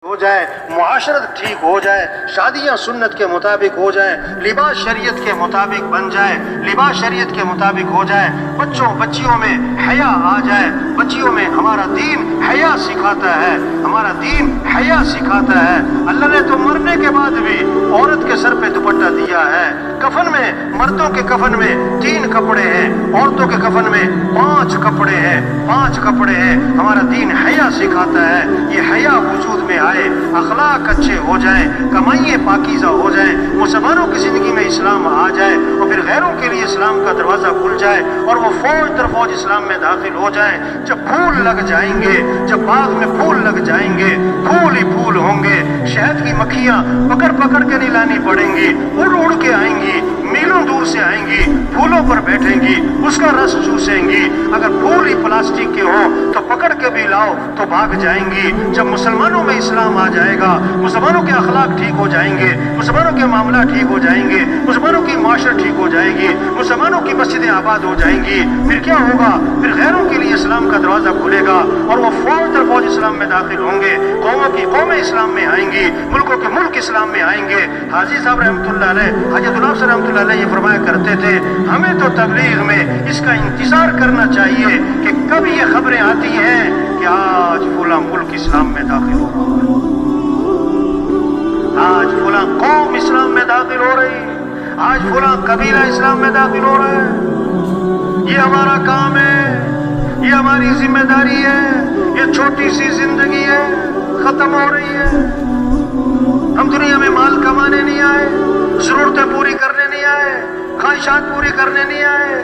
ہو جائے، معاشرت ٹھیک ہو جائے، شادیاں سنت کے مطابق ہو جائیں، لباس شریعت کے مطابق بن جائے، لباس شریعت کے مطابق ہو جائے، بچیوں میں حیا آ جائے، بچیوں میں ہمارا دین حیا سکھاتا ہے، ہمارا دین حیا سکھاتا ہے۔ اللہ نے تو مرنے کے بعد بھی عورت کے سر پہ دوپٹہ دیا ہے۔ کفن میں، مردوں کے کفن میں 3 کپڑے ہیں، عورتوں کے کفن میں 5 کپڑے ہیں، 5 کپڑے ہیں۔ ہمارا دین حیا سکھاتا ہے، یہ حیا وجود میں آئے، اخلاق اچھے ہو جائیں، کمائیاں پاکیزہ ہو جائیں، مسلمانوں کی زندگی میں اسلام آ جائے اور پھر غیروں کے لیے اسلام کا دروازہ کھل جائے اور وہ فوج در فوج اسلام میں داخل ہو جائیں۔ جب پھول لگ جائیں گے، جب باغ میں پھول لگ جائیں گے، پھول ہی پھول ہوں گے، شہد کی مکھیاں پکڑ پکڑ کے نہیں لانی پڑیں گی، اڑ اڑ کے آئیں گی، میلوں دور سے آئیں گی، پھولوں پر بیٹھیں گی، اس کا رس چوسیں گی۔ اگر پھول ہی پلاسٹک کے ہوں تو پکڑ کے بھی لاؤ تو بھاگ جائیں گی۔ جب مسلمانوں میں اسلام آ جائے گا، مسلمانوں کے اخلاق ٹھیک ہو جائیں گے، مسلمانوں کے معاملات ٹھیک ہو جائیں گے، مسلمانوں کی معاشرت ٹھیک ہو جائے گی، مسلمانوں کی مسجدیں آباد ہو جائیں گی، پھر کیا ہوگا؟ پھر غیروں کے لیے اسلام کا دروازہ کھلے گا اور وہ فوج در فوج اسلام میں داخل ہوں گے، قوموں کی قومیں اسلام میں آئیں گی، ملکوں کے ملک اسلام میں آئیں گے۔ حاجی صاحب رحمۃ اللہ علیہ، حاجی عبداللہ صاحب رحمۃ اللہ علیہ یہ فرمایا کرتے تھے، ہمیں تو تبلیغ میں اس کا انتظار کرنا چاہیے کہ کب یہ خبریں آتی ہیں کہ آج فلاں ملک اسلام میں داخل ہو رہا ہے، آج فلاں قوم اسلام میں داخل ہو رہی ہے، آج فلاں قبیلہ اسلام میں داخل ہو رہا ہے۔ یہ ہمارا کام ہے، یہ ہماری ذمہ داری ہے، یہ چھوٹی سی زندگی ہے، ختم ہو رہی ہے۔ ہم دنیا میں مال کمانے نہیں آئے، ضرورتیں پوری کرنے نہیں آئے، خواہشات پوری کرنے نہیں آئے۔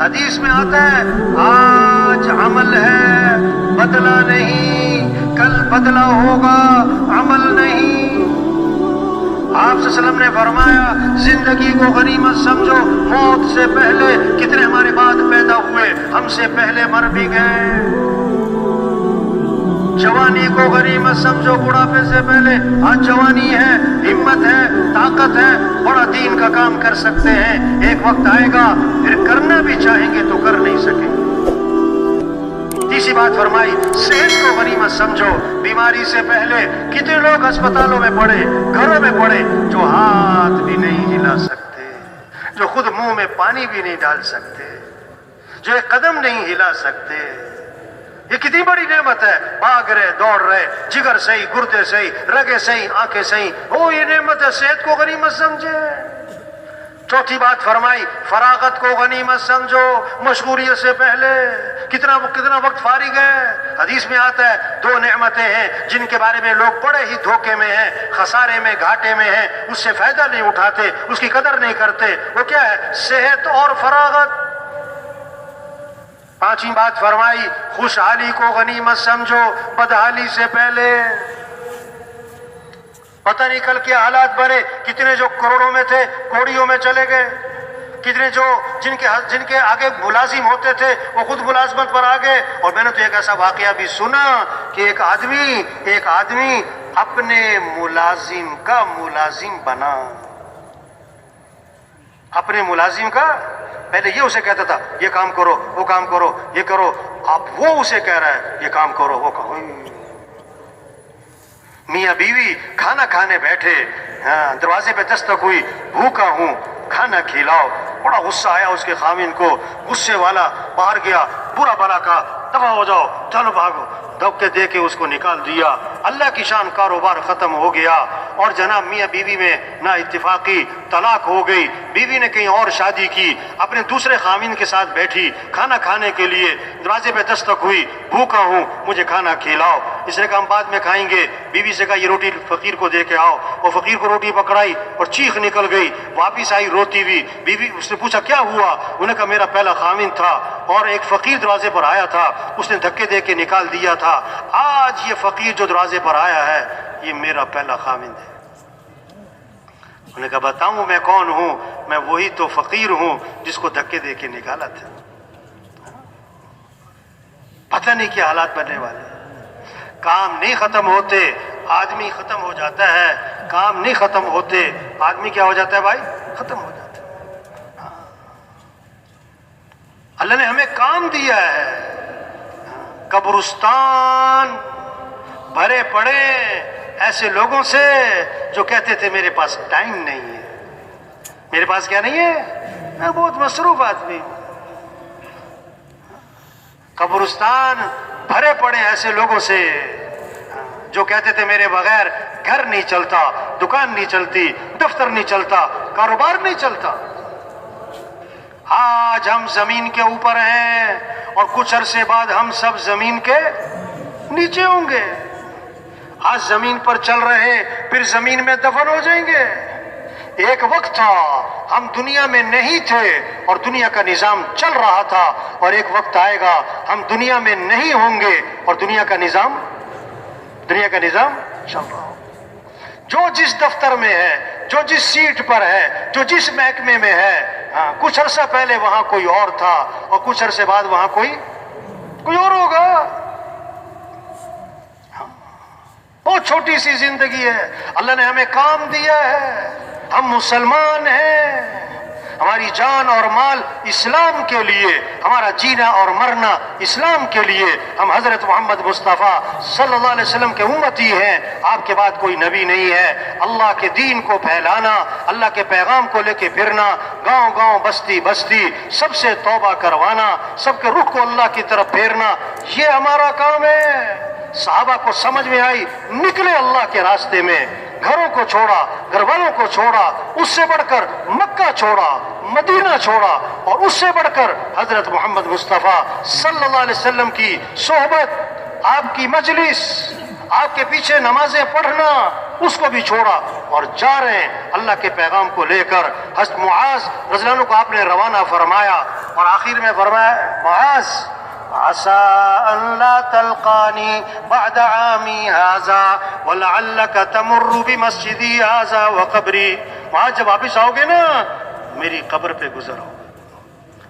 حدیث میں آتا ہے آج عمل ہے بدلہ نہیں، کل بدلہ ہوگا عمل نہیں۔ آپ صلی اللہ علیہ وسلم نے فرمایا زندگی کو غنیمت سمجھو، موت سے پہلے کتنے ہمارے بعد پیدا ہوئے، ہم سے پہلے مر بھی گئے۔ جوانی کو غنیمت سمجھو، بڑھاپے سے پہلے آج جوانی ہے، ہمت ہے، طاقت ہے، بڑا دین کا کام کر سکتے ہیں۔ ایک وقت آئے گا پھر کرنا بھی چاہیں گے تو کر نہیں سکیں گے۔ تیسری بات فرمائی صحت کو غنیمت سمجھو، بیماری سے پہلے کتنے لوگ ہسپتالوں میں پڑے، گھروں میں پڑے، جو ہاتھ بھی نہیں ہلا سکتے، جو خود منہ میں پانی بھی نہیں ڈال سکتے، جو ایک قدم نہیں ہلا سکتے۔ یہ کتنی بڑی نعمت ہے، بھاگ رہے، دوڑ رہے، جگر صحیح، گردے صحیح، رگیں صحیح، آنکھیں صحیح، وہ یہ نعمت ہے، صحت کو غنیمت سمجھے۔ چوتھی بات فرمائی فراغت کو غنیمت سمجھو، مشغولیت سے پہلے کتنا وقت فارغ ہے۔ حدیث میں آتا ہے 2 نعمتیں ہیں جن کے بارے میں لوگ بڑے ہی دھوکے میں ہیں، خسارے میں، گھاٹے میں ہیں، اس سے فائدہ نہیں اٹھاتے، اس کی قدر نہیں کرتے۔ وہ کیا ہے؟ صحت اور فراغت۔ پانچویں بات فرمائی خوشحالی کو غنیمت سمجھو، بدحالی سے پہلے۔ پتہ نہیں کل کیا حالات بنے، کتنے جو کروڑوں میں تھے کوڑیوں میں چلے گئے، کتنے جو جن کے آگے ملازم ہوتے تھے وہ خود ملازمت پر آ گئے۔ اور میں نے تو ایک ایسا واقعہ بھی سنا کہ ایک آدمی اپنے ملازم کا ملازم بنا، اپنے ملازم کا، پہلے یہ اسے کہتا تھا یہ کام کرو، وہ کام کرو، یہ کرو، اب وہ اسے کہہ رہا ہے یہ کام کرو، وہ کرو۔ میاں بیوی کھانا کھانے بیٹھے، دروازے پہ دستک ہوئی، بھوکا ہوں کھانا کھلاؤ۔ بڑا غصہ آیا اس کے خاوند کو، غصے والا باہر گیا، برا بلا کہا دفع ہو جاؤ، چلو بھاگو، دھکے دے کے اس کو نکال دیا۔ اللہ کی شان، کاروبار ختم ہو گیا اور جناب میاں بیوی میں نا اتفاقی طلاق ہو گئی۔ بیوی نے کہیں اور شادی کی، اپنے دوسرے خاوند کے ساتھ بیٹھی کھانا کھانے کے لیے، دروازے پہ دستک ہوئی، بھوکا ہوں مجھے کھانا کھلاؤ۔ اس نے کہا ہم بعد میں کھائیں گے۔ بیوی سے کہا یہ روٹی فقیر کو دے کے آؤ، وہ فقیر کو روٹی پکڑائی اور چیخ نکل گئی، واپس آئی روتی ہوئی۔ بیوی اس نے پوچھا کیا ہوا؟ انہوں نے کہا میرا پہلا خاوند تھا اور ایک فقیر دروازے پر آیا تھا، اس نے دھکے دے کے نکال دیا تھا، آج یہ فقیر جو دروازے پر آیا ہے یہ میرا پہلا خاوند ہے۔ انہوں نے کہا بتاؤں میں کون ہوں؟ میں وہی تو فقیر ہوں جس کو دھکے دے کے نکالا تھا۔ پتہ نہیں کیا حالات بننے والے۔ کام نہیں ختم ہوتے آدمی ختم ہو جاتا ہے، کام نہیں ختم ہوتے آدمی کیا ہو جاتا ہے بھائی؟ ختم ہو جاتا ہے۔ اللہ نے ہمیں کام دیا ہے، قبرستان بھرے پڑے ایسے لوگوں سے جو کہتے تھے میرے پاس ٹائم نہیں ہے. میرے پاس کیا نہیں ہے؟ میں بہت مصروف آدمی ہوں. قبرستان بھرے پڑے ایسے لوگوں سے جو کہتے تھے میرے بغیر گھر نہیں چلتا، دکان نہیں چلتی، دفتر نہیں چلتا، کاروبار نہیں چلتا. آج ہم زمین کے اوپر ہیں اور کچھ عرصے بعد ہم سب زمین کے نیچے ہوں گے. آج زمین پر چل رہے پھر زمین میں دفن ہو جائیں گے. ایک وقت تھا ہم دنیا میں نہیں تھے اور دنیا کا نظام چل رہا تھا، اور ایک وقت آئے گا ہم دنیا میں نہیں ہوں گے اور دنیا کا نظام چل رہا ہو. جو جس دفتر میں ہے، جو جس سیٹ پر ہے، جو جس محکمے میں ہے، کچھ عرصہ پہلے وہاں کوئی اور تھا اور کچھ عرصے بعد وہاں کوئی اور ہوگا. بہت چھوٹی سی زندگی ہے، اللہ نے ہمیں کام دیا ہے، ہم مسلمان ہیں. ہماری جان اور مال اسلام کے لیے، ہمارا جینا اور مرنا اسلام کے لیے. ہم حضرت محمد مصطفیٰ صلی اللہ علیہ وسلم کے امتی ہیں. آپ کے بعد کوئی نبی نہیں ہے. اللہ کے دین کو پھیلانا، اللہ کے پیغام کو لے کے پھرنا، گاؤں گاؤں بستی بستی سب سے توبہ کروانا، سب کے رخ کو اللہ کی طرف پھیرنا، یہ ہمارا کام ہے. صحابہ کو سمجھ میں آئی، نکلے اللہ کے راستے میں. گھروں کو چھوڑا، گھر والوں کو چھوڑا، اس سے بڑھ کر مکہ چھوڑا، مدینہ چھوڑا، اور اس سے بڑھ کر حضرت محمد مصطفیٰ صلی اللہ علیہ وسلم کی صحبت، آپ کی مجلس، آپ کے پیچھے نمازیں پڑھنا، اس کو بھی چھوڑا اور جا رہے ہیں اللہ کے پیغام کو لے کر. حضرت معاذ رضی اللہ عنہ کو آپ نے روانہ فرمایا اور آخر میں فرمایا، معاذ عسى أن لا تلقاني بعد عامي هذا ولعلك تمر بمسجدي هذا وقبري. وہاں جب واپس آؤ گے نا میری قبر پہ گزرو،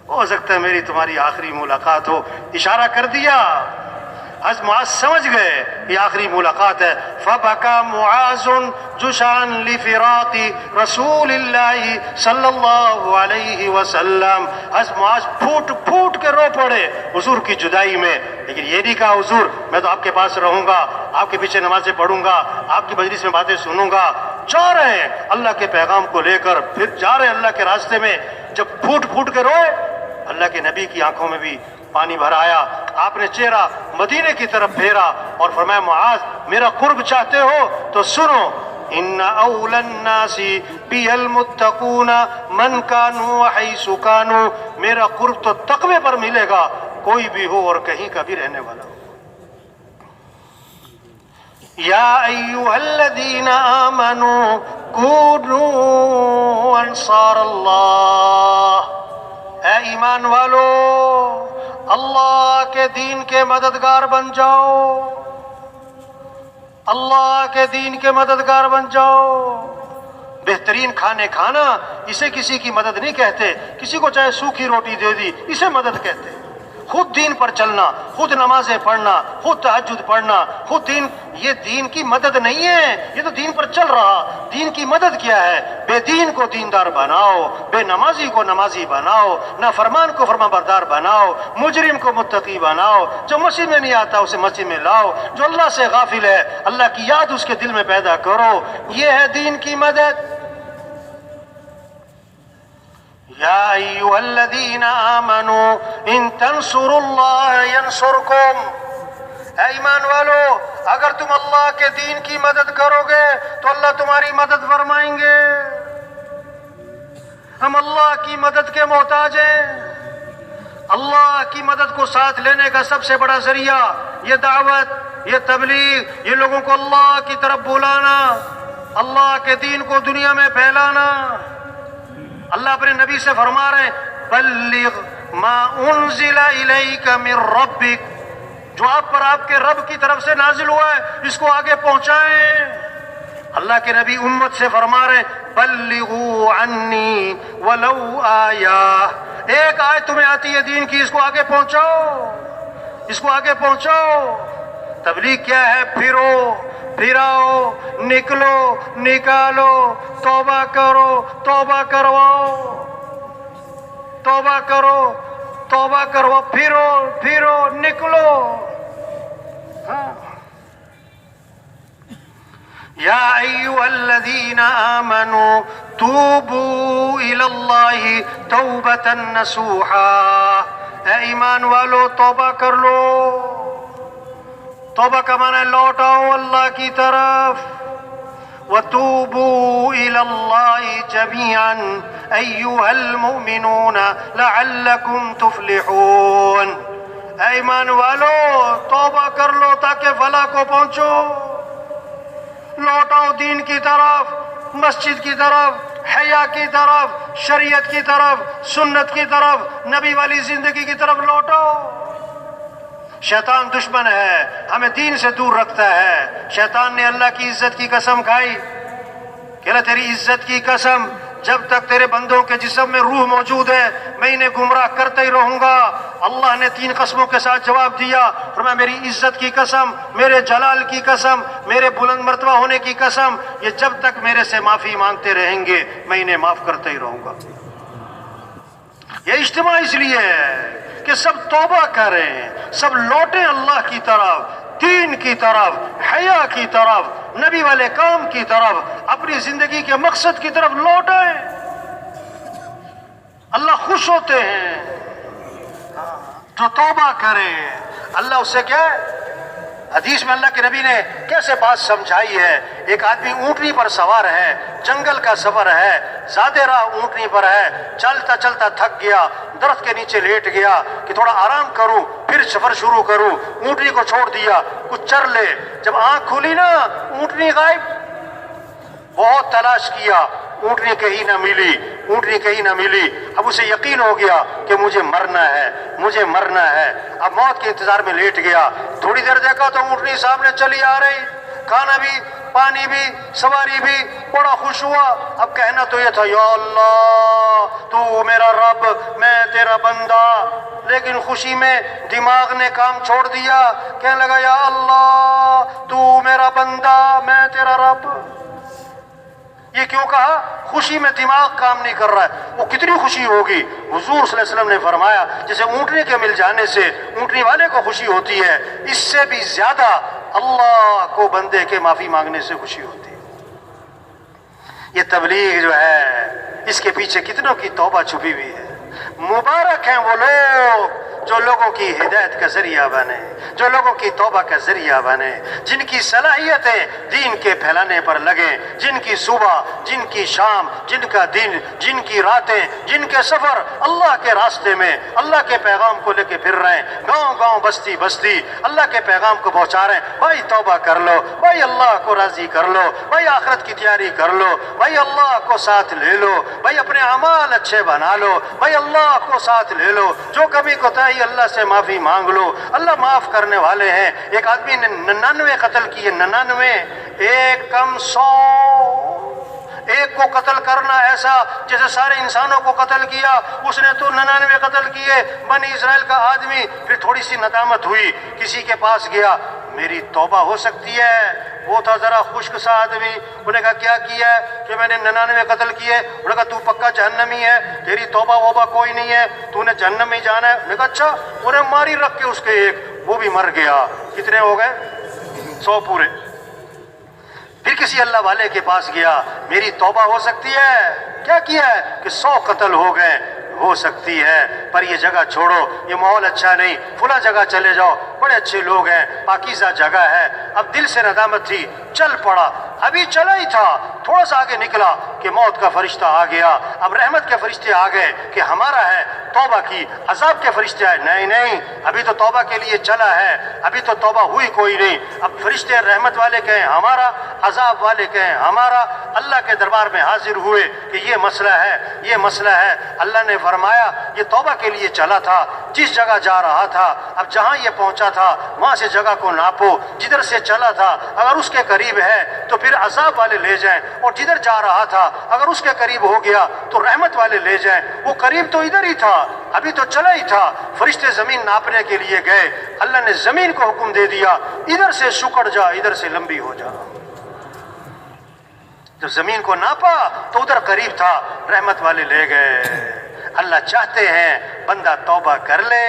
ہو سکتا ہے میری تمہاری آخری ملاقات ہو. اشارہ کر دیا. حضرت معاذ سمجھ گئے یہ آخری ملاقات ہے. فبكى معاذ جشعا لفراق رسول اللہ صلی اللہ علیہ وسلم. حضرت معاذ پھوٹ پھوٹ کے رو پڑے حضور کی جدائی میں. لیکن یہ نہیں کہا حضور میں تو آپ کے پاس رہوں گا، آپ کے پیچھے نمازیں پڑھوں گا، آپ کی مجلس میں باتیں سنوں گا. جا رہے ہیں اللہ کے پیغام کو لے کر، پھر جا رہے ہیں اللہ کے راستے میں. جب پھوٹ پھوٹ کے روئے اللہ کے نبی کی آنکھوں میں بھی پانی بھر آیا. آپ نے چہرہ مدینے کی طرف پھیرا اور فرمایا، معاذ میرا قرب چاہتے ہو تو سنو، ان اول الناس بی المتقون من کانوا حیث کانوا. میرا قرب تو تقوی پر ملے گا، کوئی بھی ہو اور کہیں کا بھی رہنے والا ہو. یا ایھا الذین آمنوا کونوا انصار اللہ. اے ایمان والو اللہ کے دین کے مددگار بن جاؤ، اللہ کے دین کے مددگار بن جاؤ. بہترین کھانے کھانا اسے کسی کی مدد نہیں کہتے. کسی کو چاہے سوکھی روٹی دے دی اسے مدد کہتے. خود دین پر چلنا، خود نمازیں پڑھنا، خود تہجد پڑھنا، خود دین، یہ دین کی مدد نہیں ہے. یہ تو دین پر چل رہا. دین کی مدد کیا ہے؟ بے دین کو دیندار بناؤ، بے نمازی کو نمازی بناؤ، نافرمان کو فرما بردار بناؤ، مجرم کو متقی بناؤ. جو مسجد میں نہیں آتا اسے مسجد میں لاؤ، جو اللہ سے غافل ہے اللہ کی یاد اس کے دل میں پیدا کرو. یہ ہے دین کی مدد. یا ایھا الذین آمنوا ان تنصروا اللہ ینصرکم. اے ایمان والو اگر تم اللہ کے دین کی مدد کرو گے تو اللہ تمہاری مدد فرمائیں گے. ہم اللہ کی مدد کے محتاج ہیں. اللہ کی مدد کو ساتھ لینے کا سب سے بڑا ذریعہ یہ دعوت، یہ تبلیغ، یہ لوگوں کو اللہ کی طرف بلانا، اللہ کے دین کو دنیا میں پھیلانا. اللہ اپنے نبی سے فرما رہے ہیں، بلغ ما انزل الیک من ربک. جو آپ پر آپ کے رب کی طرف سے نازل ہوا ہے اس کو آگے پہنچائیں. اللہ کے نبی امت سے فرما رہے ہیں، بلغوا عنی ولو آیہ. ایک آیت تمہیں آتی ہے دین کی، اس کو آگے پہنچاؤ، اس کو آگے پہنچاؤ. تبلیغ کیا ہے؟ پھرو پھراؤ، نکلو نکالو، توبہ کرو، توبہ کرواؤ، توبہ کرو، توبہ کرو، پھرو پھرو، نکلو. ہاں یا ایھا الذین آمنوا توبوا الی اللہ توبۃ نصوحا، اے ایمان والو توبہ کر لو۔ توبہ کا معنی لوٹ آؤ اللہ کی طرف۔ وَتُوبُوا إِلَى اللَّهِ جَمِيعًا أَيُّهَا الْمُؤْمِنُونَ لَعَلَّكُمْ تُفْلِحُونَ، اے ایمان والو توبہ کر لو تاکہ فلاح کو پہنچو۔ لوٹاؤ دین کی طرف، مسجد کی طرف، حیا کی طرف، شریعت کی طرف، سنت کی طرف، نبی والی زندگی کی طرف لوٹاؤ۔ شیطان دشمن ہے، ہمیں دین سے دور رکھتا ہے۔ شیطان نے اللہ کی عزت کی قسم کھائی کہ اللہ تیری عزت کی قسم، جب تک تیرے بندوں کے جسم میں روح موجود ہے میں انہیں گمراہ کرتا ہی رہوں گا۔ اللہ نے 3 قسموں کے ساتھ جواب دیا، فرمایا میری عزت کی قسم، میرے جلال کی قسم، میرے بلند مرتبہ ہونے کی قسم، یہ جب تک میرے سے معافی مانگتے رہیں گے میں انہیں معاف کرتا ہی رہوں گا۔ یہ اجتماع اس لیے ہے کہ سب توبہ کریں، سب لوٹیں اللہ کی طرف، دین کی طرف، حیا کی طرف، نبی والے کام کی طرف، اپنی زندگی کے مقصد کی طرف لوٹیں۔ اللہ خوش ہوتے ہیں جو توبہ کرے۔ اللہ اس سے کیا ہے؟ حدیث میں اللہ کے نبی نے کیسے بات سمجھائی ہے۔ ایک آدمی اونٹنی پر سوار ہے، جنگل کا سفر ہے، زیادہ راہ اونٹنی پر ہے، چلتا چلتا تھک گیا، درخت کے نیچے لیٹ گیا کہ تھوڑا آرام کروں پھر سفر شروع کروں۔ اونٹنی کو چھوڑ دیا کچھ چر لے، جب آنکھ کھولی نا اونٹنی غائب۔ بہت تلاش کیا، اونٹنی کہیں نہ ملی، اونٹنی کہیں نہ ملی۔ اب اسے یقین ہو گیا کہ مجھے مرنا ہے، مجھے مرنا ہے۔ اب موت کے انتظار میں لیٹ گیا۔ تھوڑی دیر دیکھا تو اونٹنی سامنے چلی آ رہی، کھانا بھی پانی بھی سواری بھی، بڑا خوش ہوا۔ اب کہنا تو یہ تھا یا اللہ تو میرا رب میں تیرا بندہ، لیکن خوشی میں دماغ نے کام چھوڑ دیا، کہنے لگا یا اللہ تو میرا بندہ میں تیرا رب۔ یہ کیوں کہا؟ خوشی میں دماغ کام نہیں کر رہا ہے۔ وہ کتنی خوشی ہوگی؟ حضور صلی اللہ علیہ وسلم نے فرمایا جیسے اونٹنی کے مل جانے سے اونٹنی والے کو خوشی ہوتی ہے، اس سے بھی زیادہ اللہ کو بندے کے معافی مانگنے سے خوشی ہوتی ہے۔ یہ تبلیغ جو ہے اس کے پیچھے کتنوں کی توبہ چھپی ہوئی ہے۔ مبارک ہیں وہ لوگ جو لوگوں کی ہدایت کا ذریعہ بنے، جو لوگوں کی توبہ کا ذریعہ بنے، جن کی صلاحیتیں دین کے پھیلانے پر لگیں، جن کی صبح، جن کی شام، جن کا دن، جن کی راتیں، جن کے سفر اللہ کے راستے میں اللہ کے پیغام کو لے کے پھر رہے ہیں، گاؤں گاؤں بستی بستی اللہ کے پیغام کو پہنچا رہے ہیں۔ بھائی توبہ کر لو، بھائی اللہ کو راضی کر لو، بھائی آخرت کی تیاری کر لو، بھائی اللہ کو ساتھ لے لو، بھائی اپنے اعمال اچھے بنا لو، بھائی اللہ کو ساتھ لے لو، جو کبھی کوتاہی اللہ سے معافی مانگ لو، اللہ معاف کرنے والے ہیں۔ ایک آدمی نے 99 قتل کیے، 99، ایک کم 100۔ ایک کو قتل کرنا ایسا جیسے سارے انسانوں کو قتل کیا، اس نے تو 99 قتل کیے۔ بنی اسرائیل کا آدمی پھر تھوڑی سی ندامت ہوئی، کسی کے پاس گیا، میری توبہ ہو سکتی ہے؟ وہ تھا ذرا خشک سا آدمی، انہوں نے کہا کیا کیا ہے؟ کہ میں نے 99 قتل کیے۔ انہوں نے کہا تو پکا جہنمی ہے، تیری توبہ ووبہ کوئی نہیں ہے، تو نے جہنم میں جانا ہے۔ انہوں نے کہا اچھا۔ انہیں ماری رکھ کے اس کے ایک، وہ بھی مر گیا۔ کتنے ہو گئے؟ 100 پورے۔ پھر کسی اللہ والے کے پاس گیا، میری توبہ ہو سکتی ہے؟ کیا کیا ہے؟ کہ 100 قتل ہو گئے۔ ہو سکتی ہے، پر یہ جگہ چھوڑو، یہ ماحول اچھا نہیں، فلاں جگہ چلے جاؤ، بڑے اچھے لوگ ہیں، پاکیزہ جگہ ہے۔ اب دل سے ندامت تھی، چل پڑا۔ ابھی چلا ہی تھا، تھوڑا سا آگے نکلا کہ موت کا فرشتہ آ گیا۔ اب رحمت کے فرشتے آ گئے کہ ہمارا ہے، توبہ کی۔ عذاب کے فرشتے آئے، نہیں نہیں ابھی تو توبہ کے لیے چلا ہے، ابھی تو توبہ ہوئی کوئی نہیں۔ اب فرشتے رحمت والے کہیں ہمارا، عذاب والے کہیں ہمارا۔ اللہ کے دربار میں حاضر ہوئے کہ یہ مسئلہ ہے، یہ مسئلہ ہے۔ اللہ نے فرمایا یہ توبہ کے لیے چلا تھا، جس جگہ جا رہا تھا، اب جہاں یہ پہنچا تھا وہاں سے جگہ کو ناپو، جدھر سے چلا تھا اگر اس کے قریب ہے تو پھر عذاب والے لے جائیں، اور جدھر جا رہا تھا اگر اس کے قریب ہو گیا تو رحمت والے لے جائیں۔ وہ قریب تو ادھر ہی تھا، ابھی تو چلا ہی تھا۔ فرشتے زمین ناپنے کے لیے گئے، اللہ نے زمین کو حکم دے دیا ادھر سے سکڑ جا، ادھر سے لمبی ہو جا۔ جب زمین کو ناپا تو ادھر قریب تھا، رحمت والے لے گئے۔ اللہ چاہتے ہیں بندہ توبہ کر لے.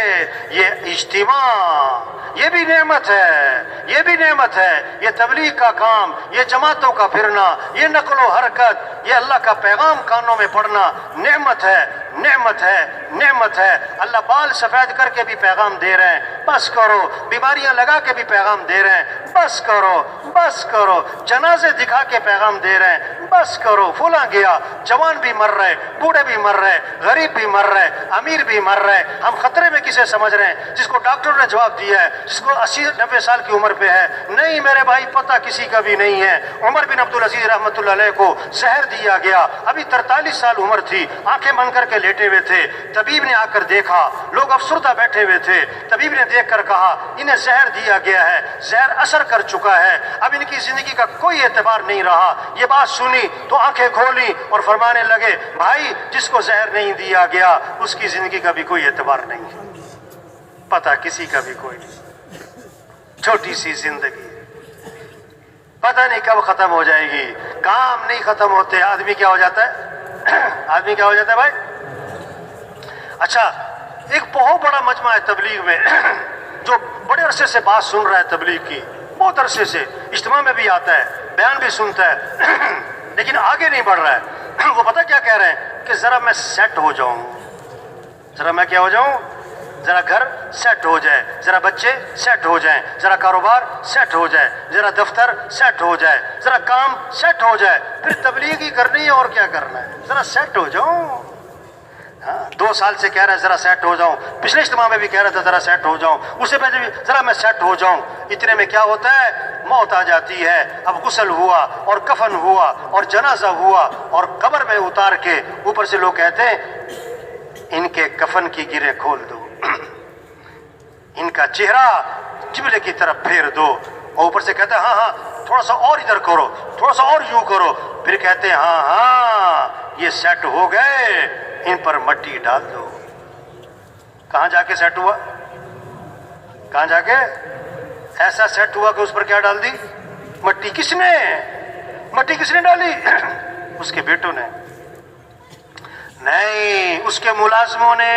یہ اجتماع یہ بھی نعمت ہے، یہ بھی نعمت ہے. یہ تبلیغ کا کام، یہ جماعتوں کا پھرنا، یہ نقل و حرکت، یہ اللہ کا پیغام کانوں میں پڑھنا نعمت ہے، نعمت ہے، نعمت ہے. اللہ بال سفید کر کے بھی پیغام دے رہے ہیں، بس کرو. بیماریاں لگا کے بھی پیغام دے رہے ہیں، بس کرو، بس کرو. جنازے دکھا کے پیغام دے رہے ہیں، بس کرو. فلاں گیا، جوان بھی مر رہے، بوڑھے بھی مر رہے، غریب بھی مر رہے، امیر بھی مر رہے. ہم خطرے میں کسے سمجھ رہے ہیں؟ جس کو ڈاکٹر نے جواب دیا ہے، جس کو 80-90 سال کی عمر پہ ہے. نہیں میرے بھائی، پتہ کسی کا بھی نہیں ہے. عمر بن عبدالعزیز رحمۃ اللہ علیہ کو زہر دیا گیا، ابھی 43 سال عمر تھی، آنکھیں بند کر کے لیٹے ہوئے تھے. طبیب نے آ کر دیکھا، لوگ افسردہ بیٹھے ہوئے تھے. طبیب نے دیکھ کر کہا انہیں زہر دیا گیا ہے، زہر اثر کر چکا ہے، اب ان کی زندگی کا کوئی اعتبار نہیں رہا. یہ بات سنی تو آنکھیں کھولی اور فرمانے لگے بھائی جس کو زہر نہیں دیا گیا اس کی زندگی کا بھی کوئی اعتبار نہیں ہے، پتہ کسی کا بھی کوئی نہیں. چھوٹی سی زندگی پتہ نہیں کب ختم ہو جائے گی. کام نہیں ختم ہوتے، آدمی کیا ہو جاتا ہے؟ آدمی کیا ہو جاتا ہے بھائی؟ اچھا، ایک بہت بڑا مجمع ہے تبلیغ میں جو بڑے عرصے سے بات سن رہا ہے تبلیغ کی، بہت عرصے سے اجتماع میں بھی آتا ہے، بیان بھی سنتا ہے لیکن آگے نہیں بڑھ رہا ہے. وہ پتہ کیا کہہ رہے ہیں کہ ذرا میں سیٹ ہو جاؤں، ذرا میں کیا ہو جاؤں، ذرا گھر سیٹ ہو جائے، ذرا بچے سیٹ ہو جائیں، ذرا کاروبار سیٹ ہو جائے، ذرا دفتر سیٹ ہو جائے، ذرا کام سیٹ ہو جائے، پھر تبلیغ ہی کرنی ہے اور کیا کرنا ہے. ذرا سیٹ ہو جاؤں. 2 سال سے کہہ رہا ہے ذرا سیٹ ہو جاؤں، پچھلے اجتماع میں بھی کہہ رہا تھا ذرا سیٹ ہو جاؤں، اس سے پہلے بھی ذرا میں سیٹ ہو جاؤں. اتنے میں کیا ہوتا ہے؟ موت آ جاتی ہے. اب غسل ہوا اور کفن ہوا اور جنازہ ہوا اور قبر میں اتار کے اوپر سے لوگ کہتے ہیں ان کے کفن کی گرہیں کھول دو، ان کا چہرہ قبلے کی طرف پھیر دو. اور اوپر سے کہتے ہیں ہاں ہاں تھوڑا سا اور ادھر کرو، تھوڑا سا اور یوں کرو. پھر کہتے ہیں ہاں ہاں یہ سیٹ ہو گئے، ان پر مٹی ڈال دو. کہاں جا کے سیٹ ہوا؟ کہاں جا کے ایسا سیٹ ہوا کہ اس پر کیا ڈال دی؟ مٹی. کس نے مٹی کس نے ڈالی؟ اس کے بیٹوں نے نہیں، اس کے ملازموں نے.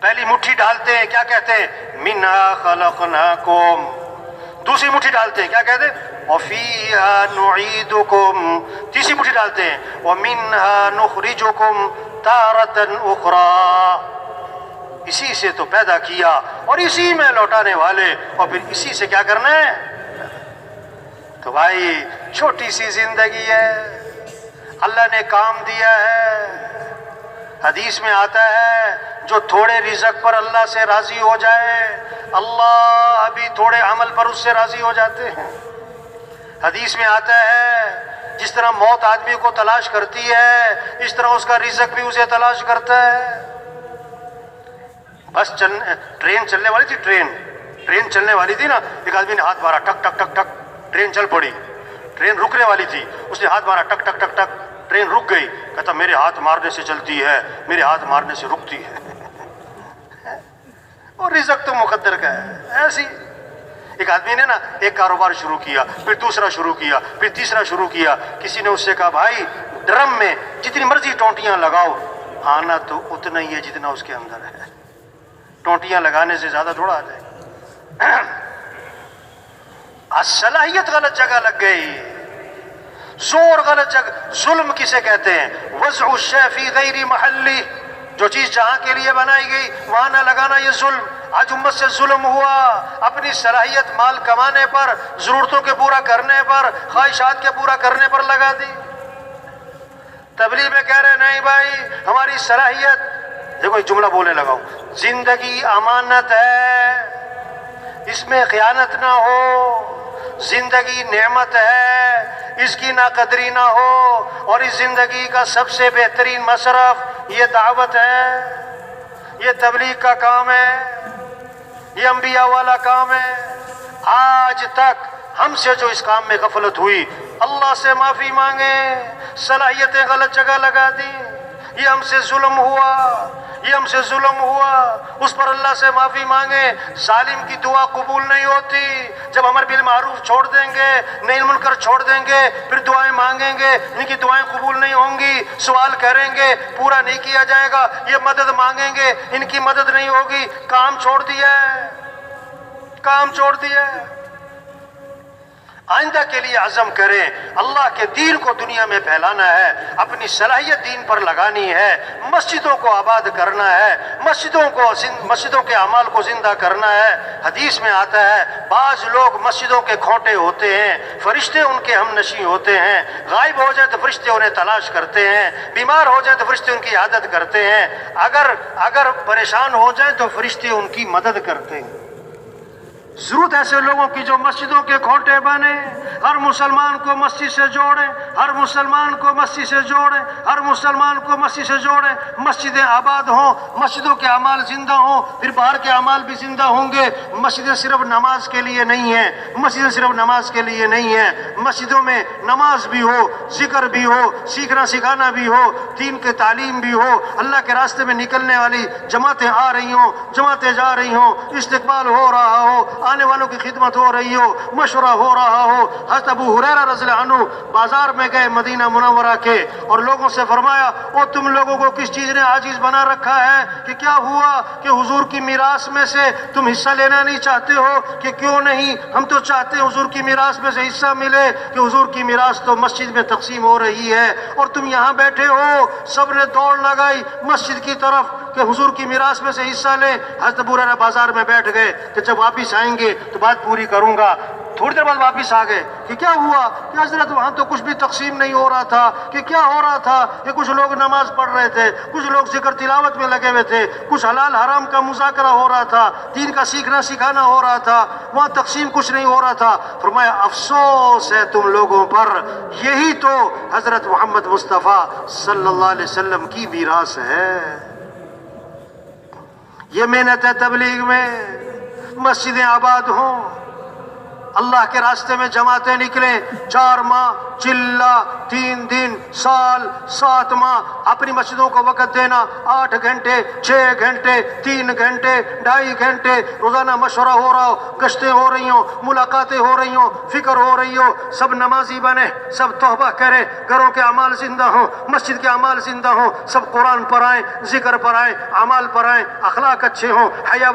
پہلی مٹھی ڈالتے ہیں کیا کہتے ہیں؟ منہا خلقناکم. دوسری مٹھی ڈالتے ہیں کیا کہتے ہیں؟ وفیہا نعیدکم. تیسری مٹھی ڈالتے ہیں ومنہا نخرجکم تارۃ اخری. اسی سے تو پیدا کیا اور اسی میں لوٹانے والے، اور پھر اسی سے کیا کرنا ہے. تو بھائی چھوٹی سی زندگی ہے، اللہ نے کام دیا ہے. حدیث میں آتا ہے جو تھوڑے رزق پر اللہ سے راضی ہو جائے، اللہ بھی تھوڑے عمل پر اس سے راضی ہو جاتے ہیں. حدیث میں آتا ہے جس طرح موت آدمی کو تلاش کرتی ہے اس طرح اس کا رزق بھی اسے تلاش کرتا ہے. بس ٹرین چلنے والی تھی، ٹرین چلنے والی تھی نا، ایک آدمی نے ہاتھ مارا، ٹک ٹک ٹک ٹک، ٹرین چل پڑی. ٹرین رکنے والی تھی، اس نے ہاتھ مارا، ٹک ٹک ٹک ٹک، ٹرین رک گئی. کہتا میرے ہاتھ مارنے سے چلتی ہے، میرے ہاتھ مارنے سے رکتی ہے. اور رزق تو مقدر کا ہے. ایسی ایک آدمی نے نا ایک کاروبار شروع کیا، پھر دوسرا شروع کیا، پھر تیسرا شروع کیا. کسی نے اس سے کہا بھائی ڈرم میں جتنی مرضی ٹونٹیاں لگاؤ، آنا تو اتنا ہی ہے جتنا اس کے اندر ہے. ٹونٹیاں لگانے سے زیادہ تھوڑا آ جائے. صلاحیت غلط جگہ لگ گئی، زور غلط جگہ. ظلم کسے کہتے ہیں؟ وضع الشیء فی غیر محلی. جو چیز جہاں کے لیے بنائی گئی وہاں نہ لگانا، یہ ظلم. آج امت سے ظلم ہوا، اپنی صلاحیت مال کمانے پر، ضرورتوں کے پورا کرنے پر، خواہشات کے پورا کرنے پر لگا دی. تبلیغ میں کہہ رہے نہیں بھائی ہماری صلاحیت، دیکھو ایک جملہ بولنے لگا ہوں، زندگی امانت ہے، اس میں خیانت نہ ہو. زندگی نعمت ہے، اس کی ناقدری نہ ہو. اور اس زندگی کا سب سے بہترین مصرف یہ دعوت ہے، یہ تبلیغ کا کام ہے، یہ انبیاء والا کام ہے. آج تک ہم سے جو اس کام میں غفلت ہوئی، اللہ سے معافی مانگیں. صلاحیتیں غلط جگہ لگا دی، یہ ہم سے ظلم ہوا. یہ ہم سے ظلم ہوا، اس پر اللہ سے معافی مانگے۔ ظالم کی دعا قبول نہیں ہوتی۔ جب امر بالمعروف چھوڑ دیں گے، نہی منکر چھوڑ دیں گے، پھر دعائیں مانگیں گے، ان کی دعائیں قبول نہیں ہوں گی، سوال کریں گے پورا نہیں کیا جائے گا، یہ مدد مانگیں گے، ان کی مدد نہیں ہوگی، کام چھوڑ دیا ہے، کام چھوڑ دیا ہے۔ آئندہ کے لیے عزم کریں، اللہ کے دین کو دنیا میں پھیلانا ہے، اپنی صلاحیت دین پر لگانی ہے، مسجدوں کو آباد کرنا ہے، مسجدوں کے اعمال کو زندہ کرنا ہے۔ حدیث میں آتا ہے بعض لوگ مسجدوں کے کھوٹے ہوتے ہیں، فرشتے ان کے ہم نشیں ہوتے ہیں، غائب ہو جائیں تو فرشتے انہیں تلاش کرتے ہیں، بیمار ہو جائیں تو فرشتے ان کی عادت کرتے ہیں، اگر پریشان ہو جائیں تو فرشتے ان کی مدد کرتے ہیں۔ ضرورت ایسے لوگوں کی جو مسجدوں کے کھوٹے بنے، ہر مسلمان کو مسجد سے جوڑیں، ہر مسلمان کو مسجد سے جوڑیں، ہر مسلمان کو مسجد سے جوڑیں، مسجدیں آباد ہوں، مسجدوں کے اعمال زندہ ہوں، پھر باہر کے اعمال بھی زندہ ہوں گے۔ مسجدیں صرف نماز کے لیے نہیں ہیں، مسجدیں صرف نماز کے لیے نہیں ہیں، مسجدوں میں نماز بھی ہو، ذکر بھی ہو، سیکھنا سکھانا بھی ہو، دین کی تعلیم بھی ہو، اللہ کے راستے میں نکلنے والی جماعتیں آ رہی ہوں، جماعتیں جا رہی ہوں، استقبال ہو رہا ہو، آنے والوں کی خدمت ہو رہی ہو، مشورہ ہو رہا ہو۔ حضرت ابو ہریرہ رضی اللہ عنہ بازار میں گئے مدینہ منورہ کے، اور لوگوں سے فرمایا او تم لوگوں کو کس چیز نے عاجز بنا رکھا ہے کہ کیا ہوا کہ حضور کی میراث میں سے تم حصہ لینا نہیں چاہتے ہو؟ کہ کیوں نہیں، ہم تو چاہتے ہیں حضور کی میراث میں سے حصہ ملے، کہ حضور کی میراث تو مسجد میں تقسیم ہو رہی ہے اور تم یہاں بیٹھے ہو۔ سب نے دوڑ لگائی مسجد کی طرف کہ حضور کی میراث میں سے حصہ لیں۔ حضرت ابو ہریرہ بازار میں بیٹھ گئے کہ جب واپس آئیں گے تو بات پوری کروں گا۔ تھوڑی دیر بعد واپس آ گئے کہ کیا ہوا؟ کہ حضرت وہاں تو کچھ بھی تقسیم نہیں ہو رہا تھا۔ کہ کیا ہو رہا تھا؟ کہ کچھ لوگ نماز پڑھ رہے تھے، کچھ لوگ ذکر تلاوت میں لگے ہوئے تھے، کچھ حلال حرام کا مذاکرہ ہو رہا تھا، دین کا سیکھنا سکھانا ہو رہا تھا، وہاں تقسیم کچھ نہیں ہو رہا تھا۔ فرمایا افسوس ہے تم لوگوں پر، یہی تو حضرت محمد مصطفیٰ صلی اللہ علیہ وسلم کی میراث ہے۔ یہ محنت ہے تبلیغ میں، مسجدیں آباد ہوں، اللہ کے راستے میں جماعتیں نکلیں، 4 ماہ چلہ 3 دن سال 7 ماہ اپنی مسجدوں کو وقت دینا، 8 گھنٹے 6 گھنٹے 3 گھنٹے 2.5 گھنٹے روزانہ مشورہ ہو رہا ہو، گشتیں ہو رہی ہوں، ملاقاتیں ہو رہی ہوں، فکر ہو رہی ہو، سب نمازی بنے، سب توبہ کریں، گھروں کے اعمال زندہ ہوں، مسجد کے اعمال زندہ ہوں، سب قرآن پڑھائیں، ذکر پڑھائیں، اعمال پڑھائیں، اخلاق اچھے ہوں، حیا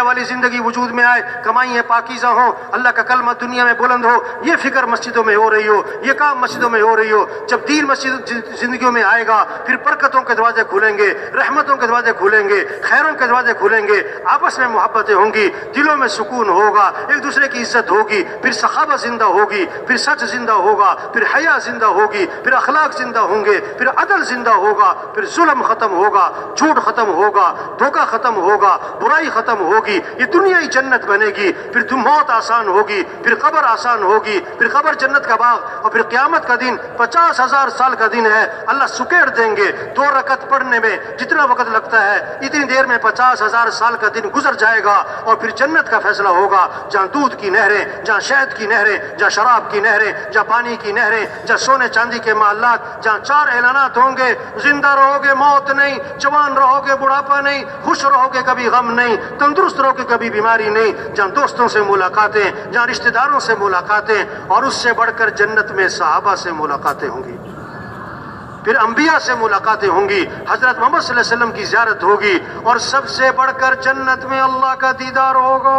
والی زندگی وجود میں آئے، کمائیں پاکیزہ ہوں، اللہ کا کلمہ دنیا میں بلند ہو، یہ فکر مسجدوں میں ہو رہی ہو، یہ کام مسجدوں میں ہو رہی ہو۔ جب دین مسجد زندگیوں میں آئے گا پھر برکتوں کے دروازے کھولیں گے، رحمتوں کے دروازے کھولیں گے، خیروں کے دروازے کھولیں گے، آپس میں محبتیں ہوں گی، دلوں میں سکون ہوگا، ایک دوسرے کی عزت ہوگی، پھر سخاوت زندہ ہوگی، پھر سچ زندہ ہوگا، پھر حیا زندہ ہوگی، پھر اخلاق زندہ ہوں گے، پھر عدل زندہ ہوگا، پھر ظلم ختم ہوگا، جھوٹ ختم ہوگا، دھوکہ ختم ہوگا، برائی ختم ہوگی، یہ دنیا ہی جنت بنے گی، پھر موت آسان ہوگی، پھر قبر آسان ہوگی، پھر قبر جنت کا باغ، اور پھر قیامت کا دن 50,000 سال کا دن ہے، اللہ سکیڑ دیں گے۔ 2 رکعت پڑھنے میں جتنا وقت لگتا ہے اتنی دیر میں 50,000 سال کا دن گزر جائے گا، اور پھر جنت کا فیصلہ ہوگا، جہاں دودھ کی نہریں، جہاں شہد کی نہریں، جہاں شراب کی نہریں، جہاں پانی کی نہریں، جہاں سونے چاندی کے محلات، جہاں 4 اعلانات ہوں گے، زندہ رہو گے موت نہیں، جوان رہو گے بڑھاپا نہیں، خوش رہو گے کبھی غم نہیں، تندرست رہو گے کبھی بیماری نہیں، جہاں دوستوں سے ملاقاتیں، جہاں رشتہ داروں سے ملاقاتیں، اور اس سے بڑھ کر جنت میں صحابہ سے ملاقاتیں ہوں گی، پھر انبیاء سے ملاقاتیں ہوں گی، حضرت محمد صلی اللہ علیہ وسلم کی زیارت ہوگی، اور سب سے بڑھ کر جنت میں اللہ کا دیدار ہوگا۔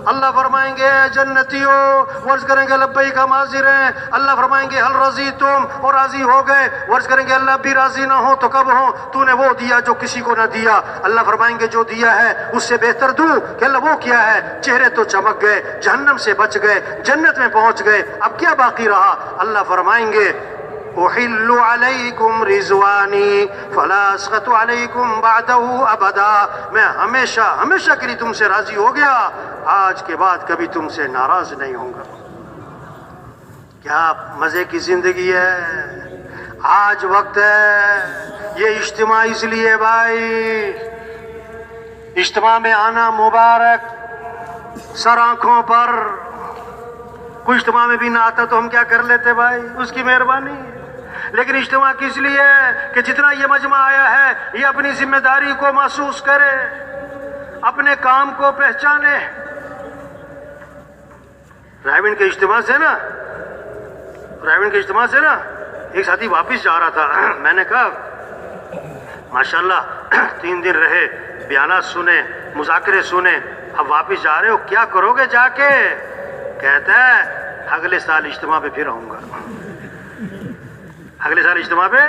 اللہ فرمائیں گے اے جنتیوں، ورز کریں گے لبیک ہم حاضر ہیں، اللہ فرمائیں گے حل رضیتم، اور راضی ہو گئے، ورز کریں گے اللہ بھی راضی نہ ہو تو کب ہوں، تو نے وہ دیا جو کسی کو نہ دیا، اللہ فرمائیں گے جو دیا ہے اس سے بہتر دوں، کہ اللہ وہ کیا ہے، چہرے تو چمک گئے، جہنم سے بچ گئے، جنت میں پہنچ گئے، اب کیا باقی رہا؟ اللہ فرمائیں گے احل علیکم رضوانی فلا اسخط علیکم بعدہ ابدا، میں ہمیشہ ہمیشہ کے لیے تم سے راضی ہو گیا، آج کے بعد کبھی تم سے ناراض نہیں ہوں گا۔ کیا مزے کی زندگی ہے، آج وقت ہے، یہ اجتماع اس لیے بھائی، اجتماع میں آنا مبارک، سر آنکھوں پر، کوئی اجتماع میں بھی نہ آتا تو ہم کیا کر لیتے بھائی، اس کی مہربانی، لیکن اجتماع کس لیے ہے کہ جتنا یہ مجمع آیا ہے یہ اپنی ذمہ داری کو محسوس کرے، اپنے کام کو پہچانے۔ رائے کے اجتماع سے نا ایک ساتھی واپس جا رہا تھا، میں نے کہا ماشاءاللہ 3 دن رہے، بیانات سنے، مذاکرے سنے، اب واپس جا رہے ہو، کیا کرو گے جا کے؟ کہتا ہے اگلے سال اجتماع پہ پھر آؤں گا۔ اگلے سال اجتماع پہ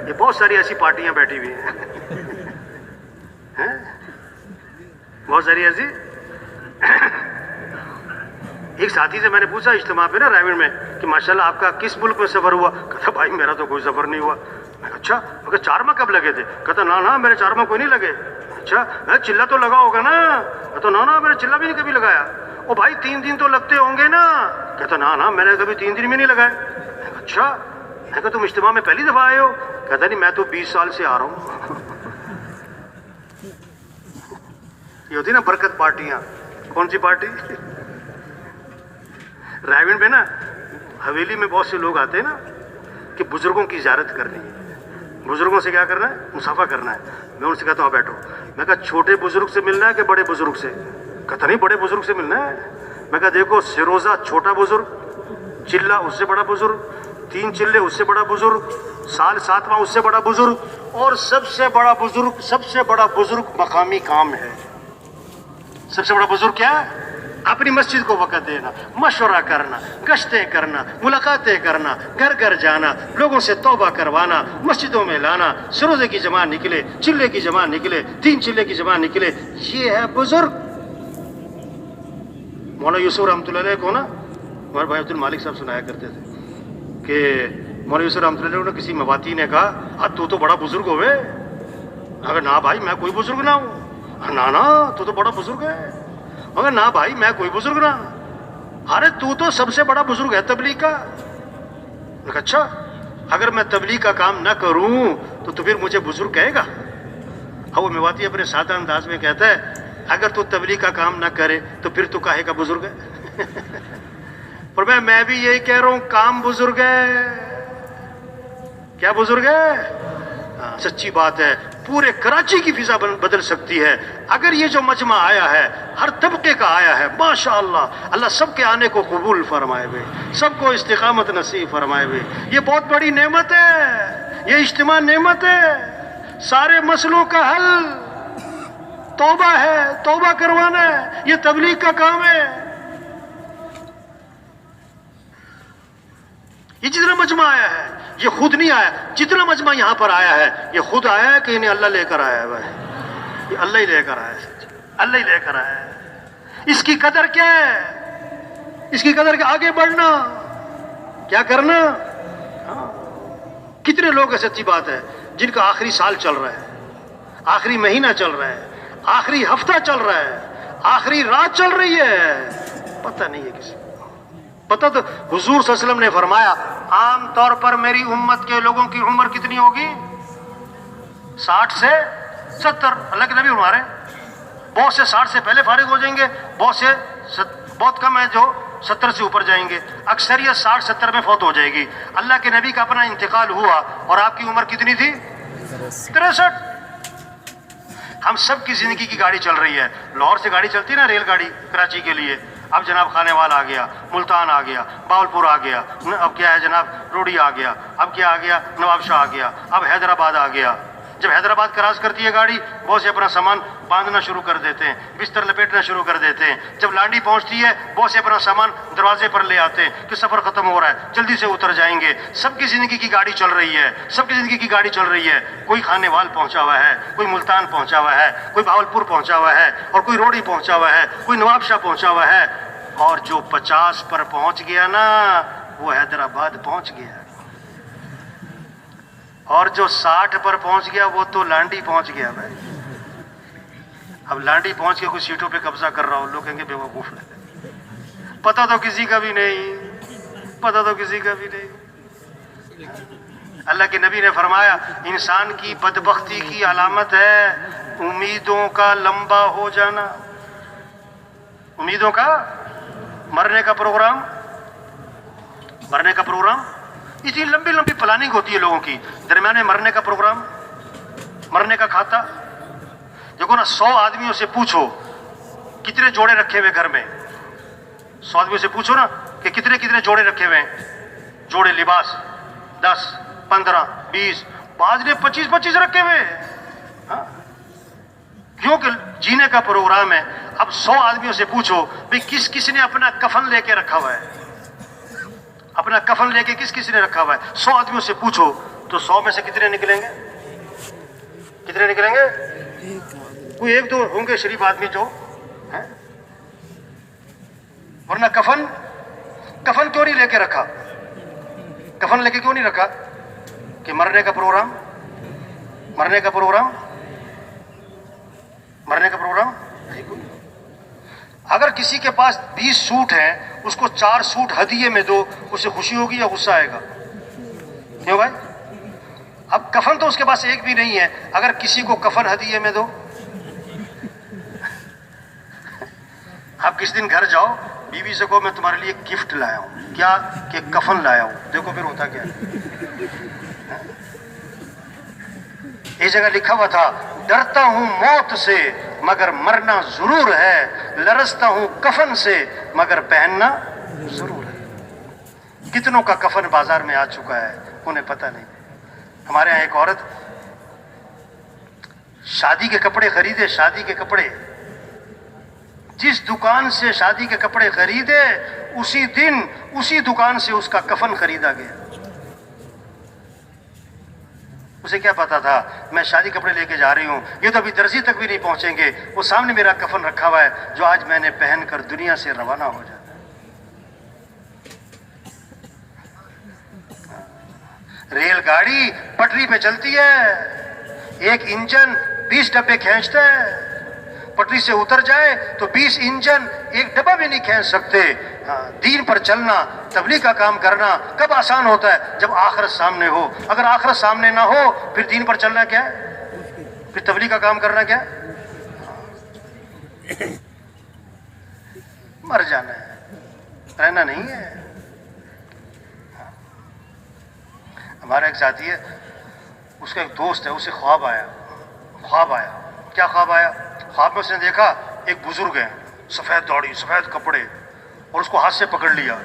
یہ بہت ساری ایسی پارٹیاں بیٹھی ہوئی ہیں، بہت ساری ایسی۔ ایک ساتھی سے میں نے پوچھا اجتماع پہ نا رائے میں کہ ماشاءاللہ آپ کا کس ملک میں سفر ہوا؟ کہتا بھائی میرا تو کوئی سفر نہیں ہوا۔ میں کہا اچھا، میں کہا 4 ماہ کب لگے تھے؟ کہتا نا میرے 4 ماہ کوئی نہیں لگے۔ اچھا چلہ تو لگا ہوگا نا؟ کہتا نا میں نے چلہ بھی نہیں کبھی لگایا۔ او بھائی 3 دن تو لگتے ہوں گے نا؟ کہتا نا میں نے کبھی 3 دن میں نہیں لگائے۔ اچھا، میں کہا تم اجتماع میں پہلی دفعہ آئے ہو؟ کہتا نہیں میں تو 20 سال سے آ رہا ہوں۔ یہ ہوتی نا برکت پارٹیاں۔ کون سی پارٹی؟ رائے میں نا حویلی میں بہت سے لوگ آتے ہیں نا کہ بزرگوں کی زیارت کرنی ہے، بزرگوں سے کیا کرنا ہے؟ مصافحہ کرنا ہے۔ میں ان سے کہتا ہوں بیٹھو۔ میں کہا چھوٹے بزرگ سے ملنا ہے کہ بڑے بزرگ سے؟ کہتا نہیں بڑے بزرگ سے ملنا ہے۔ میں کہا دیکھو سروزہ چھوٹا بزرگ، چلہ اس سے بڑا بزرگ، 3 چلے اس سے بڑا بزرگ، سال 7واں اس سے بڑا بزرگ، اور سب سے بڑا بزرگ مقامی کام ہے۔ سب سے بڑا بزرگ کیا ہے؟ اپنی مسجد کو وقت دینا، مشورہ کرنا، گشتیں کرنا، ملاقاتیں کرنا، گھر گھر جانا، لوگوں سے توبہ کروانا، مسجدوں میں لانا، سروزے کی جماعت نکلے، چلے کی جماعت نکلے، 3 چلے کی جماعت نکلے، یہ ہے بزرگ۔ مولانا یوسف رحمۃ اللہ علیہ کو نا ہمارے بھائی عبد المالک صاحب سنایا کرتے تھے کہ مولانا یوسف رحمۃ اللہ علیہ نے کسی مواتی نے کہا تو بڑا بزرگ ہوئے؟ اگر نا بھائی میں کوئی بزرگ نہ ہوں۔ نا تو بڑا بزرگ ہے۔ مگر نا بھائی میں کوئی بزرگ نہ۔ ارے تو سب سے بڑا بزرگ ہے تبلیغ کا۔ میں کہا اچھا، اگر میں تبلیغ کا کام نہ کروں تو پھر مجھے بزرگ کہے گا؟ اب وہ میواتی اپنے سادہ انداز میں کہتا ہے اگر تو تبلیغ کا کام نہ کرے تو پھر تو کہے گا بزرگ ہے؟ پر میں بھی یہی کہہ رہا ہوں، کام بزرگ ہے۔ کیا بزرگ ہے؟ سچی بات ہے، پورے کراچی کی فضا بدل سکتی ہے اگر یہ جو مجمع آیا ہے ہر طبقے کا آیا ہے۔ ماشاءاللہ، اللہ سب کے آنے کو قبول فرمائے ہوئے، سب کو استقامت نصیب فرمائے ہوئے۔ یہ بہت بڑی نعمت ہے، یہ اجتماع نعمت ہے، سارے مسئلوں کا حل توبہ ہے، توبہ کروانا ہے، یہ تبلیغ کا کام ہے۔ یہ جتنا مجمع آیا ہے یہ خود نہیں آیا، جتنا مجمع یہاں پر آیا ہے یہ خود آیا ہے کہ انہیں اللہ لے کر آیا ہے؟ یہ اللہ ہی لے کر آیا ہے، اللہ ہی لے کر آیا ہے۔ اس کی قدر کیا ہے؟ اس کی قدر کے آگے بڑھنا، کیا کرنا؟ کتنے لوگ ہیں، سچی بات ہے، جن کا آخری سال چل رہا ہے، آخری مہینہ چل رہا ہے، آخری ہفتہ چل رہا ہے، آخری رات چل رہی ہے، پتہ نہیں ہے کسی کو۔ پتہ تو حضور صلی اللہ علیہ وسلم نے فرمایا عام طور پر میری امت کے لوگوں کی عمر کتنی ہوگی؟ 60 سے 70۔ اللہ کے نبی ہمارے بہت سے 60 سے پہلے فارغ ہو جائیں گے، بہت کم ہے جو 70 سے اوپر جائیں گے، اکثریت 60-70 میں فوت ہو جائے گی۔ اللہ کے نبی کا اپنا انتقال ہوا اور آپ کی عمر کتنی تھی؟ 63۔ ہم سب کی زندگی کی گاڑی چل رہی ہے۔ لاہور سے گاڑی چلتی نا، ریل گاڑی کراچی کے لیے، اب جناب خانے وال آ گیا، ملتان آ گیا، باولپور آ گیا، اب کیا ہے جناب روڑی آ گیا، اب کیا آ گیا نواب شاہ آ گیا، اب حیدرآباد آ گیا۔ جب حیدرآباد کراس کرتی ہے گاڑی، بہت سے اپنا سامان باندھنا شروع کر دیتے ہیں، بستر لپیٹنا شروع کر دیتے ہیں۔ جب لانڈی پہنچتی ہے بہت سے اپنا سامان دروازے پر لے آتے ہیں کہ سفر ختم ہو رہا ہے، جلدی سے اتر جائیں گے۔ سب کی زندگی کی گاڑی چل رہی ہے، سب کی زندگی کی گاڑی چل رہی ہے۔ کوئی خانے وال پہنچا ہوا ہے، کوئی ملتان پہنچا ہوا ہے، کوئی باولپور پہنچا ہوا ہے، اور کوئی روڑی پہنچا ہوا ہے، کوئی نواب شاہ پہنچا ہوا ہے، اور جو 50 پر پہنچ گیا نا وہ حیدرآباد پہنچ گیا، اور جو 60 پر پہنچ گیا وہ تو لانڈی پہنچ گیا بھائی۔ اب لانڈی پہنچ کے کچھ سیٹوں پہ قبضہ کر رہا ہو، لوگ کہیں گے بے وقوف ہے، پتہ تو کسی کا بھی نہیں، پتہ تو کسی کا بھی نہیں۔ اللہ کے نبی نے فرمایا انسان کی بدبختی کی علامت ہے امیدوں کا لمبا ہو جانا، امیدوں کا مرنے کا پروگرام اتنی لمبی لمبی پلاننگ ہوتی ہے لوگوں کی، درمیان میں مرنے کا پروگرام، مرنے کا کھاتا. دیکھو نا 100 آدمیوں سے پوچھو کتنے جوڑے رکھے ہوئے گھر میں، 100 آدمیوں سے پوچھو نا کہ کتنے جوڑے رکھے ہوئے ہیں، جوڑے لباس 10 15 20، بعض نے 25 رکھے ہوئے ہیں. ہاں، کیونکہ جینے کا پروگرام ہے. اب 100 آدمیوں سے پوچھو بھئی کس نے اپنا کفن لے کے رکھا ہوا ہے، اپنا کفن لے کے کس نے رکھا ہوا ہے. 100 آدمیوں سے پوچھو تو 100 میں سے کتنے نکلیں گے؟ کتنے نکلیں گے؟ کوئی 1 2 ہوں گے شریف آدمی جو ہیں. ورنہ کفن کیوں نہیں لے کے رکھا؟ کفن لے کے کیوں نہیں رکھا؟ کہ مرنے کا پروگرام اگر کسی کے پاس 20 سوٹ ہیں، اس کو 4 سوٹ ہدیے میں دو، اسے خوشی ہوگی یا غصہ آئے گا؟ کیوں بھائی؟ اب کفن تو اس کے پاس ایک بھی نہیں ہے، اگر کسی کو کفن ہدیے میں دو. آپ کس دن گھر جاؤ، بیوی سے کہو میں تمہارے لیے گفٹ لایا ہوں، کیا کہ کفن لایا ہوں. دیکھو پھر ہوتا کیا ہے. ایک جگہ لکھا ہوا تھا، ڈرتا ہوں موت سے مگر مرنا ضرور ہے، لرزتا ہوں کفن سے مگر پہننا ضرور ہے. کتنوں کا کفن بازار میں آ چکا ہے انہیں پتہ نہیں. ہمارے ہاں ایک عورت شادی کے کپڑے خریدے، شادی کے کپڑے، جس دکان سے شادی کے کپڑے خریدے اسی دن اسی دکان سے اس کا کفن خریدا گیا. اسے کیا پتا تھا میں شادی کپڑے لے کے جا رہی ہوں، یہ تو ابھی درزی تک بھی نہیں پہنچیں گے، وہ سامنے میرا کفن رکھا ہوا ہے جو آج میں نے پہن کر دنیا سے روانہ ہو جاتا. ریل گاڑی پٹری پہ چلتی ہے، ایک انجن 20 ڈبے کھینچتا ہے، پٹری سے اتر جائے تو 20 انجن ایک ڈبہ بھی نہیں کھینچ سکتے. دین پر چلنا، تبلیغ کا کام کرنا کب آسان ہوتا ہے؟ جب آخرت سامنے ہو. اگر آخرت سامنے نہ ہو پھر دین پر چلنا کیا ہے؟ پھر تبلیغ کا کام کرنا کیا ہے؟ مر جانا ہے، رہنا نہیں ہے. ہمارا ایک ساتھی ہے، اس کا ایک دوست ہے، اسے خواب آیا. کیا خواب آیا؟ خواب میں اس نے دیکھا ایک بزرگ ہے، سفید داڑھی سفید کپڑے، اور اس کو ہاتھ سے پکڑ لیا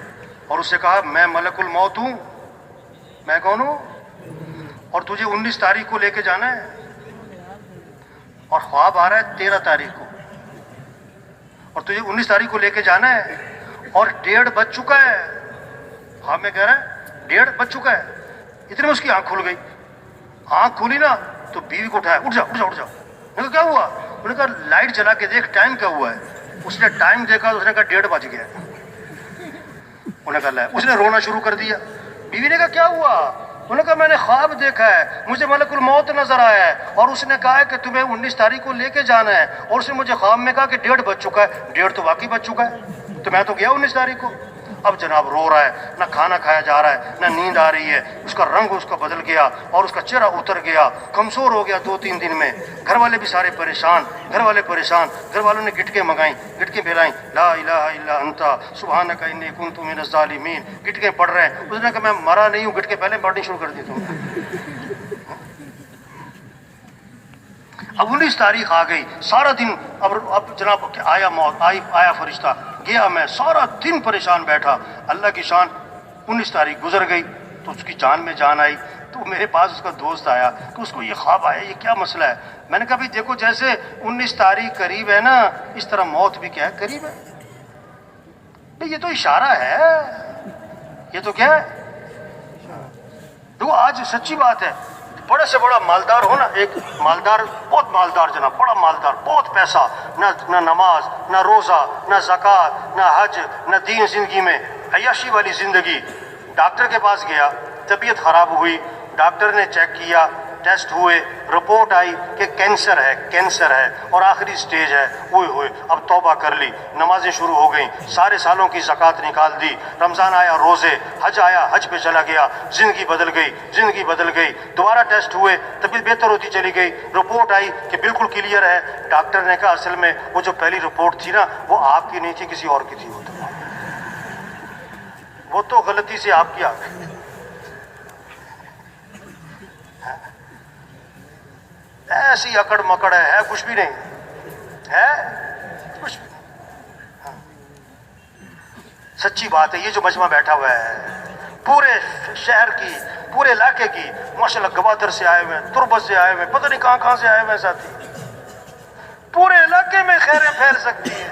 اور اس سے کہا میں ملک الموت ہوں. میں کون ہوں؟ اور تجھے 19 تاریخ کو لے کے جانا ہے. اور خواب آ رہا ہے 13 تاریخ کو، اور تجھے 19 تاریخ کو لے کے جانا ہے اور 1:30 بج چکا ہے. خواب میں کہہ رہا ہے 1:30 بج چکا ہے. اتنے میں اس کی آنکھ کھل گئی. آنکھ کھولی نا تو بیوی کو اٹھایا، اٹھ جاؤ. میں کہا کیا ہوا؟ انہوں نے کہا لائٹ جلا کے دیکھ ٹائم کیا ہوا ہے. اس نے ٹائم دیکھا تو اس نے کہا 1:30 بج گیا. انہوں نے کہا اس نے رونا شروع کر دیا. بیوی نے کہا کیا ہوا؟ انہوں نے کہا میں نے خواب دیکھا ہے، مجھے ملک الموت نظر آیا ہے اور اس نے کہا ہے کہ تمہیں 19 تاریخ کو لے کے جانا ہے، اور اس نے مجھے خواب میں کہا کہ 1:30 بج چکا ہے. 1:30 تو واقعی بج چکا ہے، تو میں تو گیا 19 تاریخ کو. اب جناب رو رہا ہے، نہ کھانا کھایا جا رہا ہے، نہ نیند آ رہی ہے، اس کا رنگ اس کا بدل گیا اور اس کا چہرہ اتر گیا، کمزور ہو گیا 2-3 دن میں. گھر والے بھی سارے پریشان، گھر والوں نے گٹکیں منگائیں، گٹکیں پھیلائیں، لا الہ الا انت سبحانک انی کنت من الظالمین. گٹکیں پڑھ رہے ہیں. اس نے کہا میں مرا نہیں ہوں، گٹکیں پہلے پڑھنی شروع کر دی تم. اب 19 تاریخ آ گئی، سارا دن اب جناب آیا موت، آیا فرشتہ، گیا میں سارا دن پریشان بیٹھا. اللہ کی شان 19 تاریخ گزر گئی تو اس کی جان میں جان آئی. تو میرے پاس اس کا دوست آیا کہ اس کو یہ خواب آیا، یہ کیا مسئلہ ہے؟ میں نے کہا بھائی دیکھو جیسے 19 تاریخ قریب ہے نا، اس طرح موت بھی کیا ہے قریب ہے. بھائی یہ تو اشارہ ہے، یہ تو کیا ہے؟ دیکھو آج سچی بات ہے، بڑے سے بڑا مالدار ہو نا، ایک مالدار بہت مالدار جناب، بڑا مالدار، بہت پیسہ، نہ نماز نہ روزہ نہ زکوٰۃ نہ حج نہ دین، زندگی میں عیاشی والی زندگی. ڈاکٹر کے پاس گیا، طبیعت خراب ہوئی، ڈاکٹر نے چیک کیا، ٹیسٹ ہوئے، رپورٹ آئی کہ کینسر ہے اور آخری سٹیج ہے. ہوئے اب توبہ کر لی، نمازیں شروع ہو گئیں، سارے سالوں کی زکوٰۃ نکال دی، رمضان آیا روزے، حج آیا حج پہ چلا گیا. زندگی بدل گئی. دوبارہ ٹیسٹ ہوئے، طبیعت بہتر ہوتی چلی گئی، رپورٹ آئی کہ بالکل کلیئر ہے. ڈاکٹر نے کہا اصل میں وہ جو پہلی رپورٹ تھی نا وہ آپ کی نہیں تھی، کسی اور کی تھی. وہ تو غلطی سے آپ کی آ گئی. ایسی اکڑ مکڑ ہے کچھ بھی نہیں ہے، کچھ بھی نہیں۔ سچی بات ہے، یہ جو مجمع بیٹھا ہوا ہے پورے شہر کی، پورے علاقے کی، ماشاءاللہ گوادر سے آئے ہوئے ہیں، تربت سے آئے ہوئے ہیں، پتہ نہیں کہاں کہاں سے آئے ہوئے ہیں ساتھی، پورے علاقے میں خیریں پھیل سکتی ہے،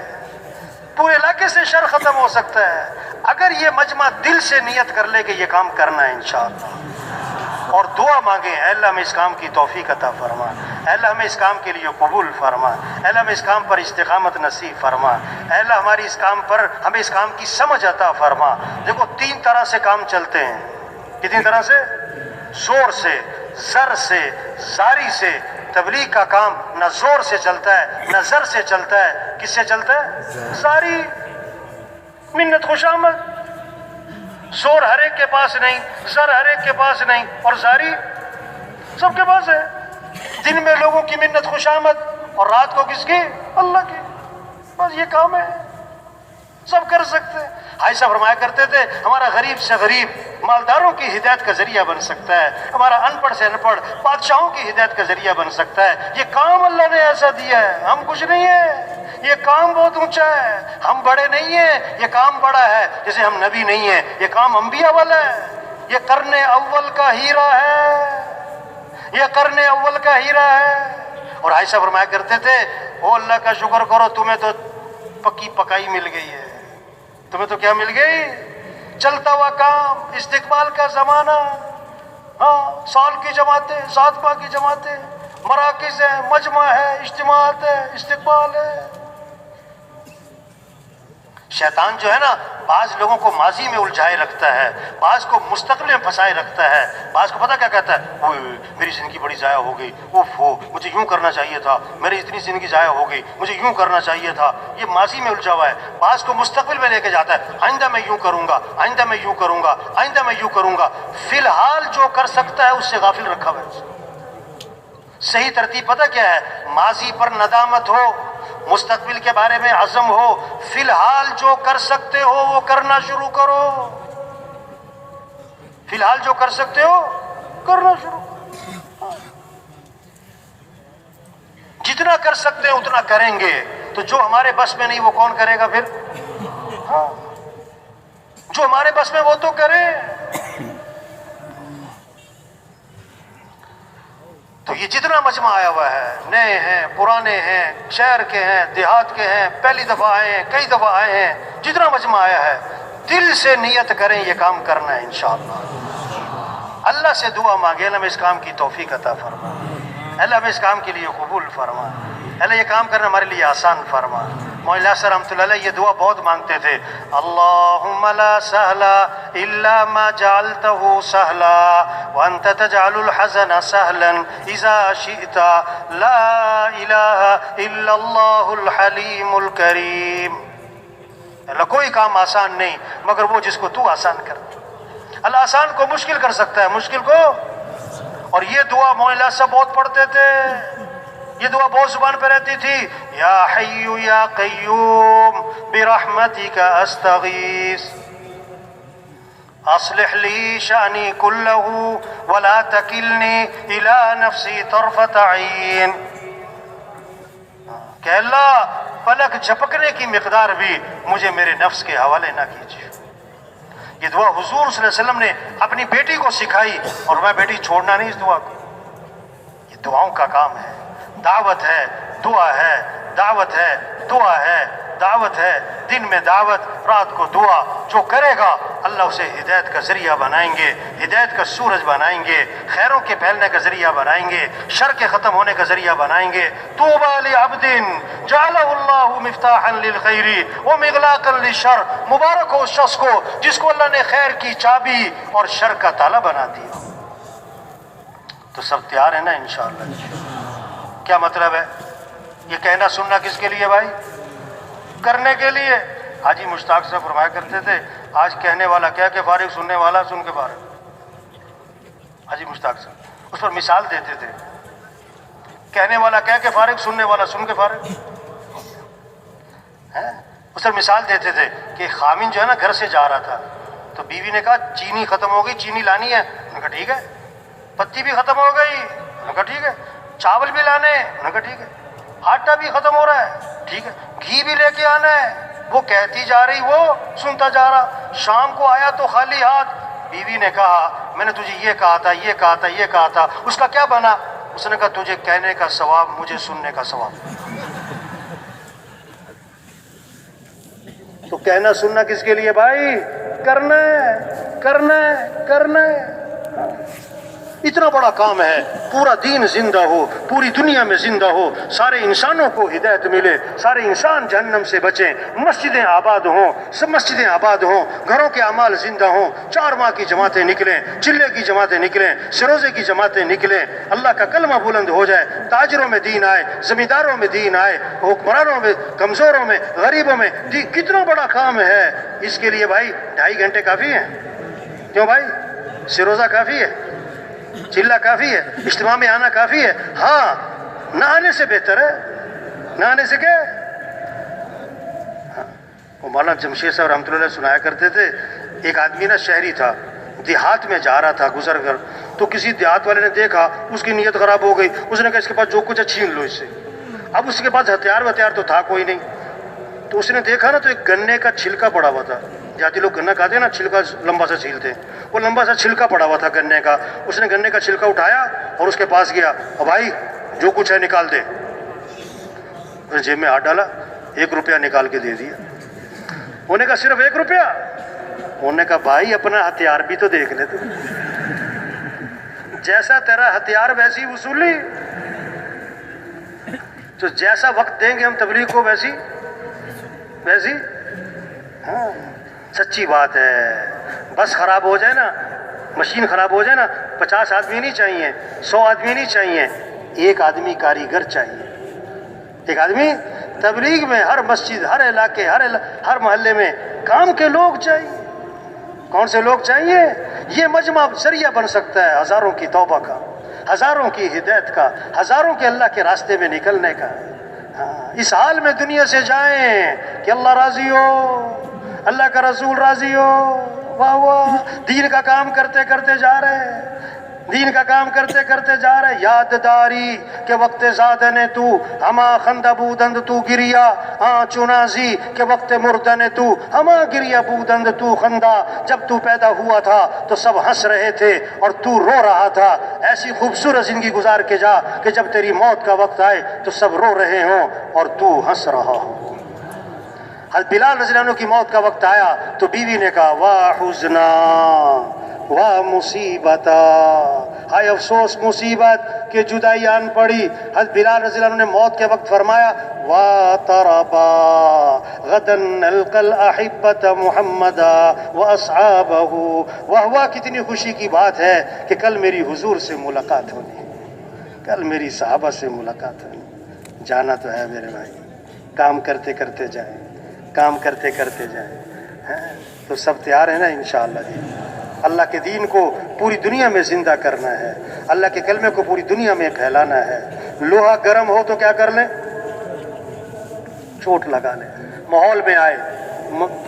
پورے علاقے سے شر ختم ہو سکتا ہے اگر یہ مجمع دل سے نیت کر لے کہ یہ کام کرنا ہے انشاءاللہ، اور دعا مانگیں اے اللہ ہمیں اس کام کی توفیق عطا فرما، اے اللہ ہمیں اس کام کے لیے قبول فرما، اے اللہ ہمیں اس کام پر استقامت نصیب فرما، اے اللہ ہماری اس کام پر ہمیں اس کام کی سمجھ عطا فرما۔ دیکھو 3 طرح سے کام چلتے ہیں، کتنی طرح سے؟ زور سے، زر سے، زاری سے۔ تبلیغ کا کام نہ زور سے چلتا ہے نہ زر سے چلتا ہے، کس سے چلتا ہے؟ زاری، منت خوش آمد۔ زور ہر ایک کے پاس نہیں، زر ہر ایک کے پاس نہیں، اور زاری سب کے پاس ہے۔ دن میں لوگوں کی منت خوش آمد اور رات کو کس کی؟ اللہ کی۔ بس یہ کام ہے، سب کر سکتے ہیں۔ عائشہ فرمایا کرتے تھے ہمارا غریب سے غریب مالداروں کی ہدایت کا ذریعہ بن سکتا ہے، ہمارا ان پڑھ سے ان پڑھ بادشاہوں کی ہدایت کا ذریعہ بن سکتا ہے۔ یہ کام اللہ نے ایسا دیا ہے، ہم کچھ نہیں ہیں، یہ کام بہت اونچا ہے، ہم بڑے نہیں ہیں، یہ کام بڑا ہے۔ جیسے ہم نبی نہیں ہیں، یہ کام انبیاء والا ہے، یہ قرن اول کا ہیرا ہے، یہ قرن اول کا ہیرا ہے۔ اور عائشہ فرمایا کرتے تھے او اللہ کا شکر کرو تمہیں تو پکی پکائی مل گئی ہے، تمہیں تو کیا مل گئی؟ چلتا ہوا کام، استقبال کا زمانہ، ہاں سال کی جماعتیں، 7 ماہ کی جماعتیں، مراکز ہیں، مجمع ہے، اجتماعات ہے، استقبال ہے۔ شیطان جو ہے نا بعض لوگوں کو ماضی میں الجھائے رکھتا ہے، بعض کو مستقبل میں پھنسائے رکھتا ہے، بعض کو پتہ کیا کہتا ہے، اوہ میری زندگی بڑی ضائع ہو گئی، اوف ہو مجھے یوں کرنا چاہیے تھا، میری اتنی زندگی ضائع ہو گئی، مجھے یوں کرنا چاہیے تھا۔ یہ ماضی میں الجھا ہوا ہے۔ بعض کو مستقبل میں لے کے جاتا ہے، آئندہ میں یوں کروں گا، آئندہ میں یوں کروں گا، آئندہ میں یوں کروں گا۔ فی الحال جو کر سکتا ہے اس سے غافل رکھا ہوا ہے۔ صحیح ترتیب پتہ کیا ہے؟ ماضی پر ندامت ہو، مستقبل کے بارے میں عزم ہو، فی الحال جو کر سکتے ہو وہ کرنا شروع کرو، فی الحال جو کر سکتے ہو کرنا شروع کرو۔ جتنا کر سکتے ہیں اتنا کریں گے، تو جو ہمارے بس میں نہیں وہ کون کرے گا پھر؟ ہاں جو ہمارے بس میں وہ تو کریں۔ تو یہ جتنا مجمع آیا ہوا ہے، نئے ہیں، پرانے ہیں، شہر کے ہیں، دیہات کے ہیں، پہلی دفعہ آئے ہیں، کئی دفعہ آئے ہیں، جتنا مجمع آیا ہے دل سے نیت کریں یہ کام کرنا ہے انشاءاللہ۔ اللہ سے دعا مانگے اللہ ہمیں اس کام کی توفیق عطا فرما، اللہ ہمیں اس کام کے لیے قبول فرما، اللہ یہ کام کرنا ہمارے لیے آسان فرما۔ مولانا یاسر رحمۃ اللہ علیہ یہ دعا بہت مانگتے تھے، اللہم لا سہلا الا ما جعلته سہلا وانت تجعل الحزن سہلا اذا شئت لا الہ الا اللہ الحلیم الکریم۔ اللہ کوئی کام آسان نہیں مگر وہ جس کو تو آسان کر دے۔ اللہ آسان کو مشکل کر سکتا ہے، مشکل کو۔ اور یہ دعا مولانا صاحب بہت پڑھتے تھے، یہ دعا بہت زبان پہ رہتی تھی، یا حی یا قیوم برحمتک استغیث اصلح لی شأنی کلہ ولا تکلنی الی نفسی طرفت عین۔ کہ اللہ پلک جھپکنے کی مقدار بھی مجھے میرے نفس کے حوالے نہ کیجیے۔ یہ دعا حضور صلی اللہ علیہ وسلم نے اپنی بیٹی کو سکھائی، اور میں بیٹی چھوڑنا نہیں اس دعا کو۔ یہ دعاؤں کا کام ہے، دعوت ہے، دعا ہے، دعوت ہے، دعا ہے، دعوت ہے، دن میں دعوت، رات کو دعا۔ جو کرے گا اللہ اسے ہدایت کا ذریعہ بنائیں گے، ہدایت کا سورج بنائیں گے، خیروں کے پھیلنے کا ذریعہ بنائیں گے، شر کے ختم ہونے کا ذریعہ بنائیں گے۔ طوبیٰ لعبد جعلہ اللہ مفتاحا للخیر ومغلاقا للشر۔ مبارک ہو اس شخص کو جس کو اللہ نے خیر کی چابی اور شر کا تالا بنا دیا۔ تو سب تیار ہیں نا انشاءاللہ؟ کیا مطلب ہے؟ یہ کہنا سننا کس کے لیے بھائی؟ کرنے کے لیے۔ حاجی مشتاق صاحب فرمایا کرتے تھے آج کہنے والا کہہ کے فارغ، سننے والا سن کے فارغ۔ حاجی مشتاق صاحب اس پر مثال دیتے تھے، کہنے والا کہہ کے فارغ، سننے والا سن کے فارغ۔ اس پر مثال دیتے تھے کہ خامن جو ہے نا گھر سے جا رہا تھا تو بیوی نے کہا چینی ختم ہو گئی، چینی لانی ہے؟ انہوں نے کہا ٹھیک ہے۔ پتی بھی ختم ہو گئی؟ انہوں نے کہا ٹھیک ہے۔ چاول بھی لانے ہیں؟ انہوں نے کہا ٹھیک ہے. آٹا بھی ختم ہو رہا ہے؟ ٹھیک ہے. گھی بھی لے کے آنا ہے. وہ کہتی جا رہی، وہ سنتا جا رہا. شام کو آیا تو خالی ہاتھ. بیوی نے کہا میں نے تجھے یہ کہا تھا، یہ کہا تھا، یہ کہا تھا. اس کا کیا بنا؟ اس نے کہا تجھے کہنے کا ثواب، مجھے سننے کا ثواب. تو کہنا سننا کس کے لیے بھائی؟ کرنا ہے، کرنا ہے، کرنا ہے. اتنا بڑا کام ہے. پورا دین زندہ ہو، پوری دنیا میں زندہ ہو، سارے انسانوں کو ہدایت ملے، سارے انسان جہنم سے بچیں، مسجدیں آباد ہوں، سب مسجدیں آباد ہوں، گھروں کے اعمال زندہ ہوں، 4 ماہ کی جماعتیں نکلیں، چلے کی جماعتیں نکلیں، سروزے کی جماعتیں نکلیں، اللہ کا کلمہ بلند ہو جائے، تاجروں میں دین آئے، زمینداروں میں دین آئے، حکمرانوں میں، کمزوروں میں، غریبوں میں دین. کتنا بڑا کام ہے. اس کے لیے بھائی 2.5 گھنٹے کافی ہیں؟ کیوں بھائی؟ سروزہ کافی ہے؟ چلہ کافی ہے؟ اجتماع میں آنا کافی ہے؟ ہاں، نہ آنے سے بہتر ہے. نہ آنے سے کیا؟ وہ مولانا جمشید صاحب رحمۃ اللہ علیہ سنایا کرتے تھے، ایک آدمی نا شہری تھا، دیہات میں جا رہا تھا گزر کر، تو کسی دیہات والے نے دیکھا، اس کی نیت خراب ہو گئی. اس نے کہا اس کے پاس جو کچھ ہے چھین لو اس سے. اب اس کے پاس ہتھیار تو تھا کوئی نہیں. تو اس نے دیکھا نا تو ایک گنے کا چھلکا پڑا ہوا تھا. جاتی لوگ گنا کھاتے ہیں نا، چھلکا لمبا سا چھیلتے ہیں، وہ لمبا سا چھلکا پڑا ہوا تھا گنے کا. اس نے گنے کا چھلکا اٹھایا اور اس کے پاس گیا، اور بھائی جو کچھ ہے نکال دے. اس نے جیب میں ہاتھ ڈالا، 1 روپیہ نکال کے دے دیا. انہوں نے کہا صرف 1 روپیہ؟ انہوں نے کہا بھائی اپنا ہتھیار بھی تو دیکھ لے تو، جیسا تیرا ہتھیار ویسی وصولی. تو جیسا وقت دیں گے ہم تبلیغ کو ویسی. ہاں سچی بات ہے. بس خراب ہو جائے نا، مشین خراب ہو جائے نا، 50 آدمی نہیں چاہیے، 100 آدمی نہیں چاہیے، 1 آدمی کاریگر چاہیے. 1 آدمی تبلیغ میں، ہر مسجد، ہر علاقے، ہر محلے میں کام کے لوگ چاہیے. کون سے لوگ چاہیے؟ یہ مجمع ذریعہ بن سکتا ہے ہزاروں کی توبہ کا، ہزاروں کی ہدایت کا، ہزاروں کے اللہ کے راستے میں نکلنے کا. اس حال میں دنیا سے جائیں کہ اللہ راضی ہو، اللہ کا رسول راضی ہو. واہ واہ. دین کا کام کرتے کرتے جا رہے ہیں، دین کا کام کرتے کرتے جا رہے. یاد داری کہ وقت زادن تو ہما خند بودند تو گریا، چنازی کہ وقت مردن تو ہما گریا بودند تو خندہ. جب تو پیدا ہوا تھا تو سب ہنس رہے تھے اور تو رو رہا تھا. ایسی خوبصورت زندگی گزار کے جا کہ جب تیری موت کا وقت آئے تو سب رو رہے ہوں اور تو ہنس رہا ہو. حضرت بلال رضی اللہ عنہ کی موت کا وقت آیا تو بیوی نے کہا واہ حزنا واہ مصیبتا، ہائے افسوس مصیبت کہ جدائی آن پڑی. حضرت بلال رضی اللہ عنہ نے موت کے وقت فرمایا واہ تربا غدا نلقى الاحبۃ محمدا واصحابہ. واہ واہ کتنی خوشی کی بات ہے کہ کل میری حضور سے ملاقات ہونی، کل میری صحابہ سے ملاقات ہونی. جانا تو ہے میرے بھائی. کام کرتے کرتے جائیں، کام کرتے کرتے جائیں. تو سب تیار ہیں نا انشاءاللہ جی؟ اللہ کے دین کو پوری دنیا میں زندہ کرنا ہے، اللہ کے کلمے کو پوری دنیا میں پھیلانا ہے. لوہا گرم ہو تو کیا کر لیں؟ چوٹ لگا لیں. ماحول میں آئے،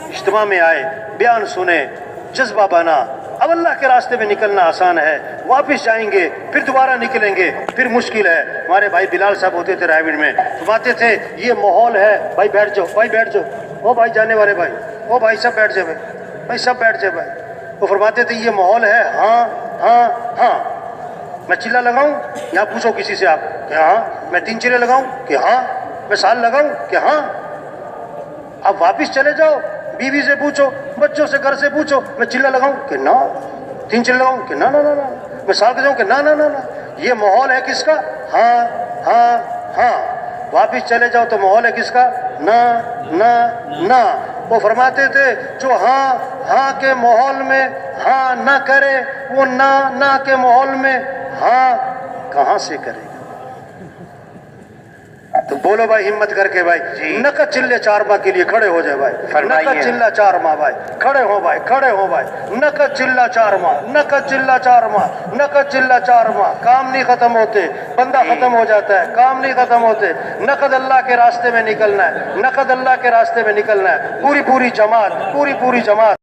اجتماع میں آئے، بیان سنے، جذبہ بنا. اب اللہ کے راستے میں نکلنا آسان ہے، واپس جائیں گے پھر دوبارہ نکلیں گے پھر مشکل ہے. ہمارے بھائی بلال صاحب ہوتے تھے رائے گڑھ میں، فرماتے تھے یہ ماحول ہے، بھائی بیٹھ جاؤ، بھائی بیٹھ جاؤ، او بھائی جانے والے بھائی، او بھائی سب بیٹھ جائے، بھائی سب بیٹھ جائے بھائی. وہ فرماتے تھے یہ ماحول ہے، ہاں ہاں ہاں. میں چلہ لگاؤں؟ یہاں پوچھو کسی سے آپ کہ ہاں. میں 3 چلے لگاؤں کہ ہاں. میں سال لگاؤں کہ ہاں. اب واپس چلے جاؤ، بیوی سے پوچھو، بچوں سے، گھر سے پوچھو، میں چلہ لگاؤں کہ نہ، 3 چلے لگاؤں کہ نہ نہ نہ. میں سال کے جاؤں کہ نہ نہ نہ نہ. یہ ماحول ہے کس کا؟ ہاں ہاں ہاں. واپس چلے جاؤ تو ماحول ہے کس کا؟ نہ نہ نہ. وہ فرماتے تھے جو ہاں ہاں کے ماحول میں ہاں نہ کرے، وہ نہ کے ماحول میں ہاں کہاں سے کرے گا؟ تو بولو بھائی ہمت کر کے بھائی جی. نقد چلے 4 ماہ کے لیے کھڑے ہو جائے بھائی. نقد چلہ 4 ماہ بھائی، کھڑے ہو بھائی، کھڑے ہو بھائی. نقد چلہ 4 ماہ، نقد چلہ 4 ماہ، نقد چلہ 4 ماہ. کام نہیں ختم ہوتے، بندہ ختم ہو جاتا ہے، کام نہیں ختم ہوتے. نقد اللہ کے راستے میں نکلنا ہے، نقد اللہ کے راستے میں نکلنا ہے. پوری جماعت، پوری جماعت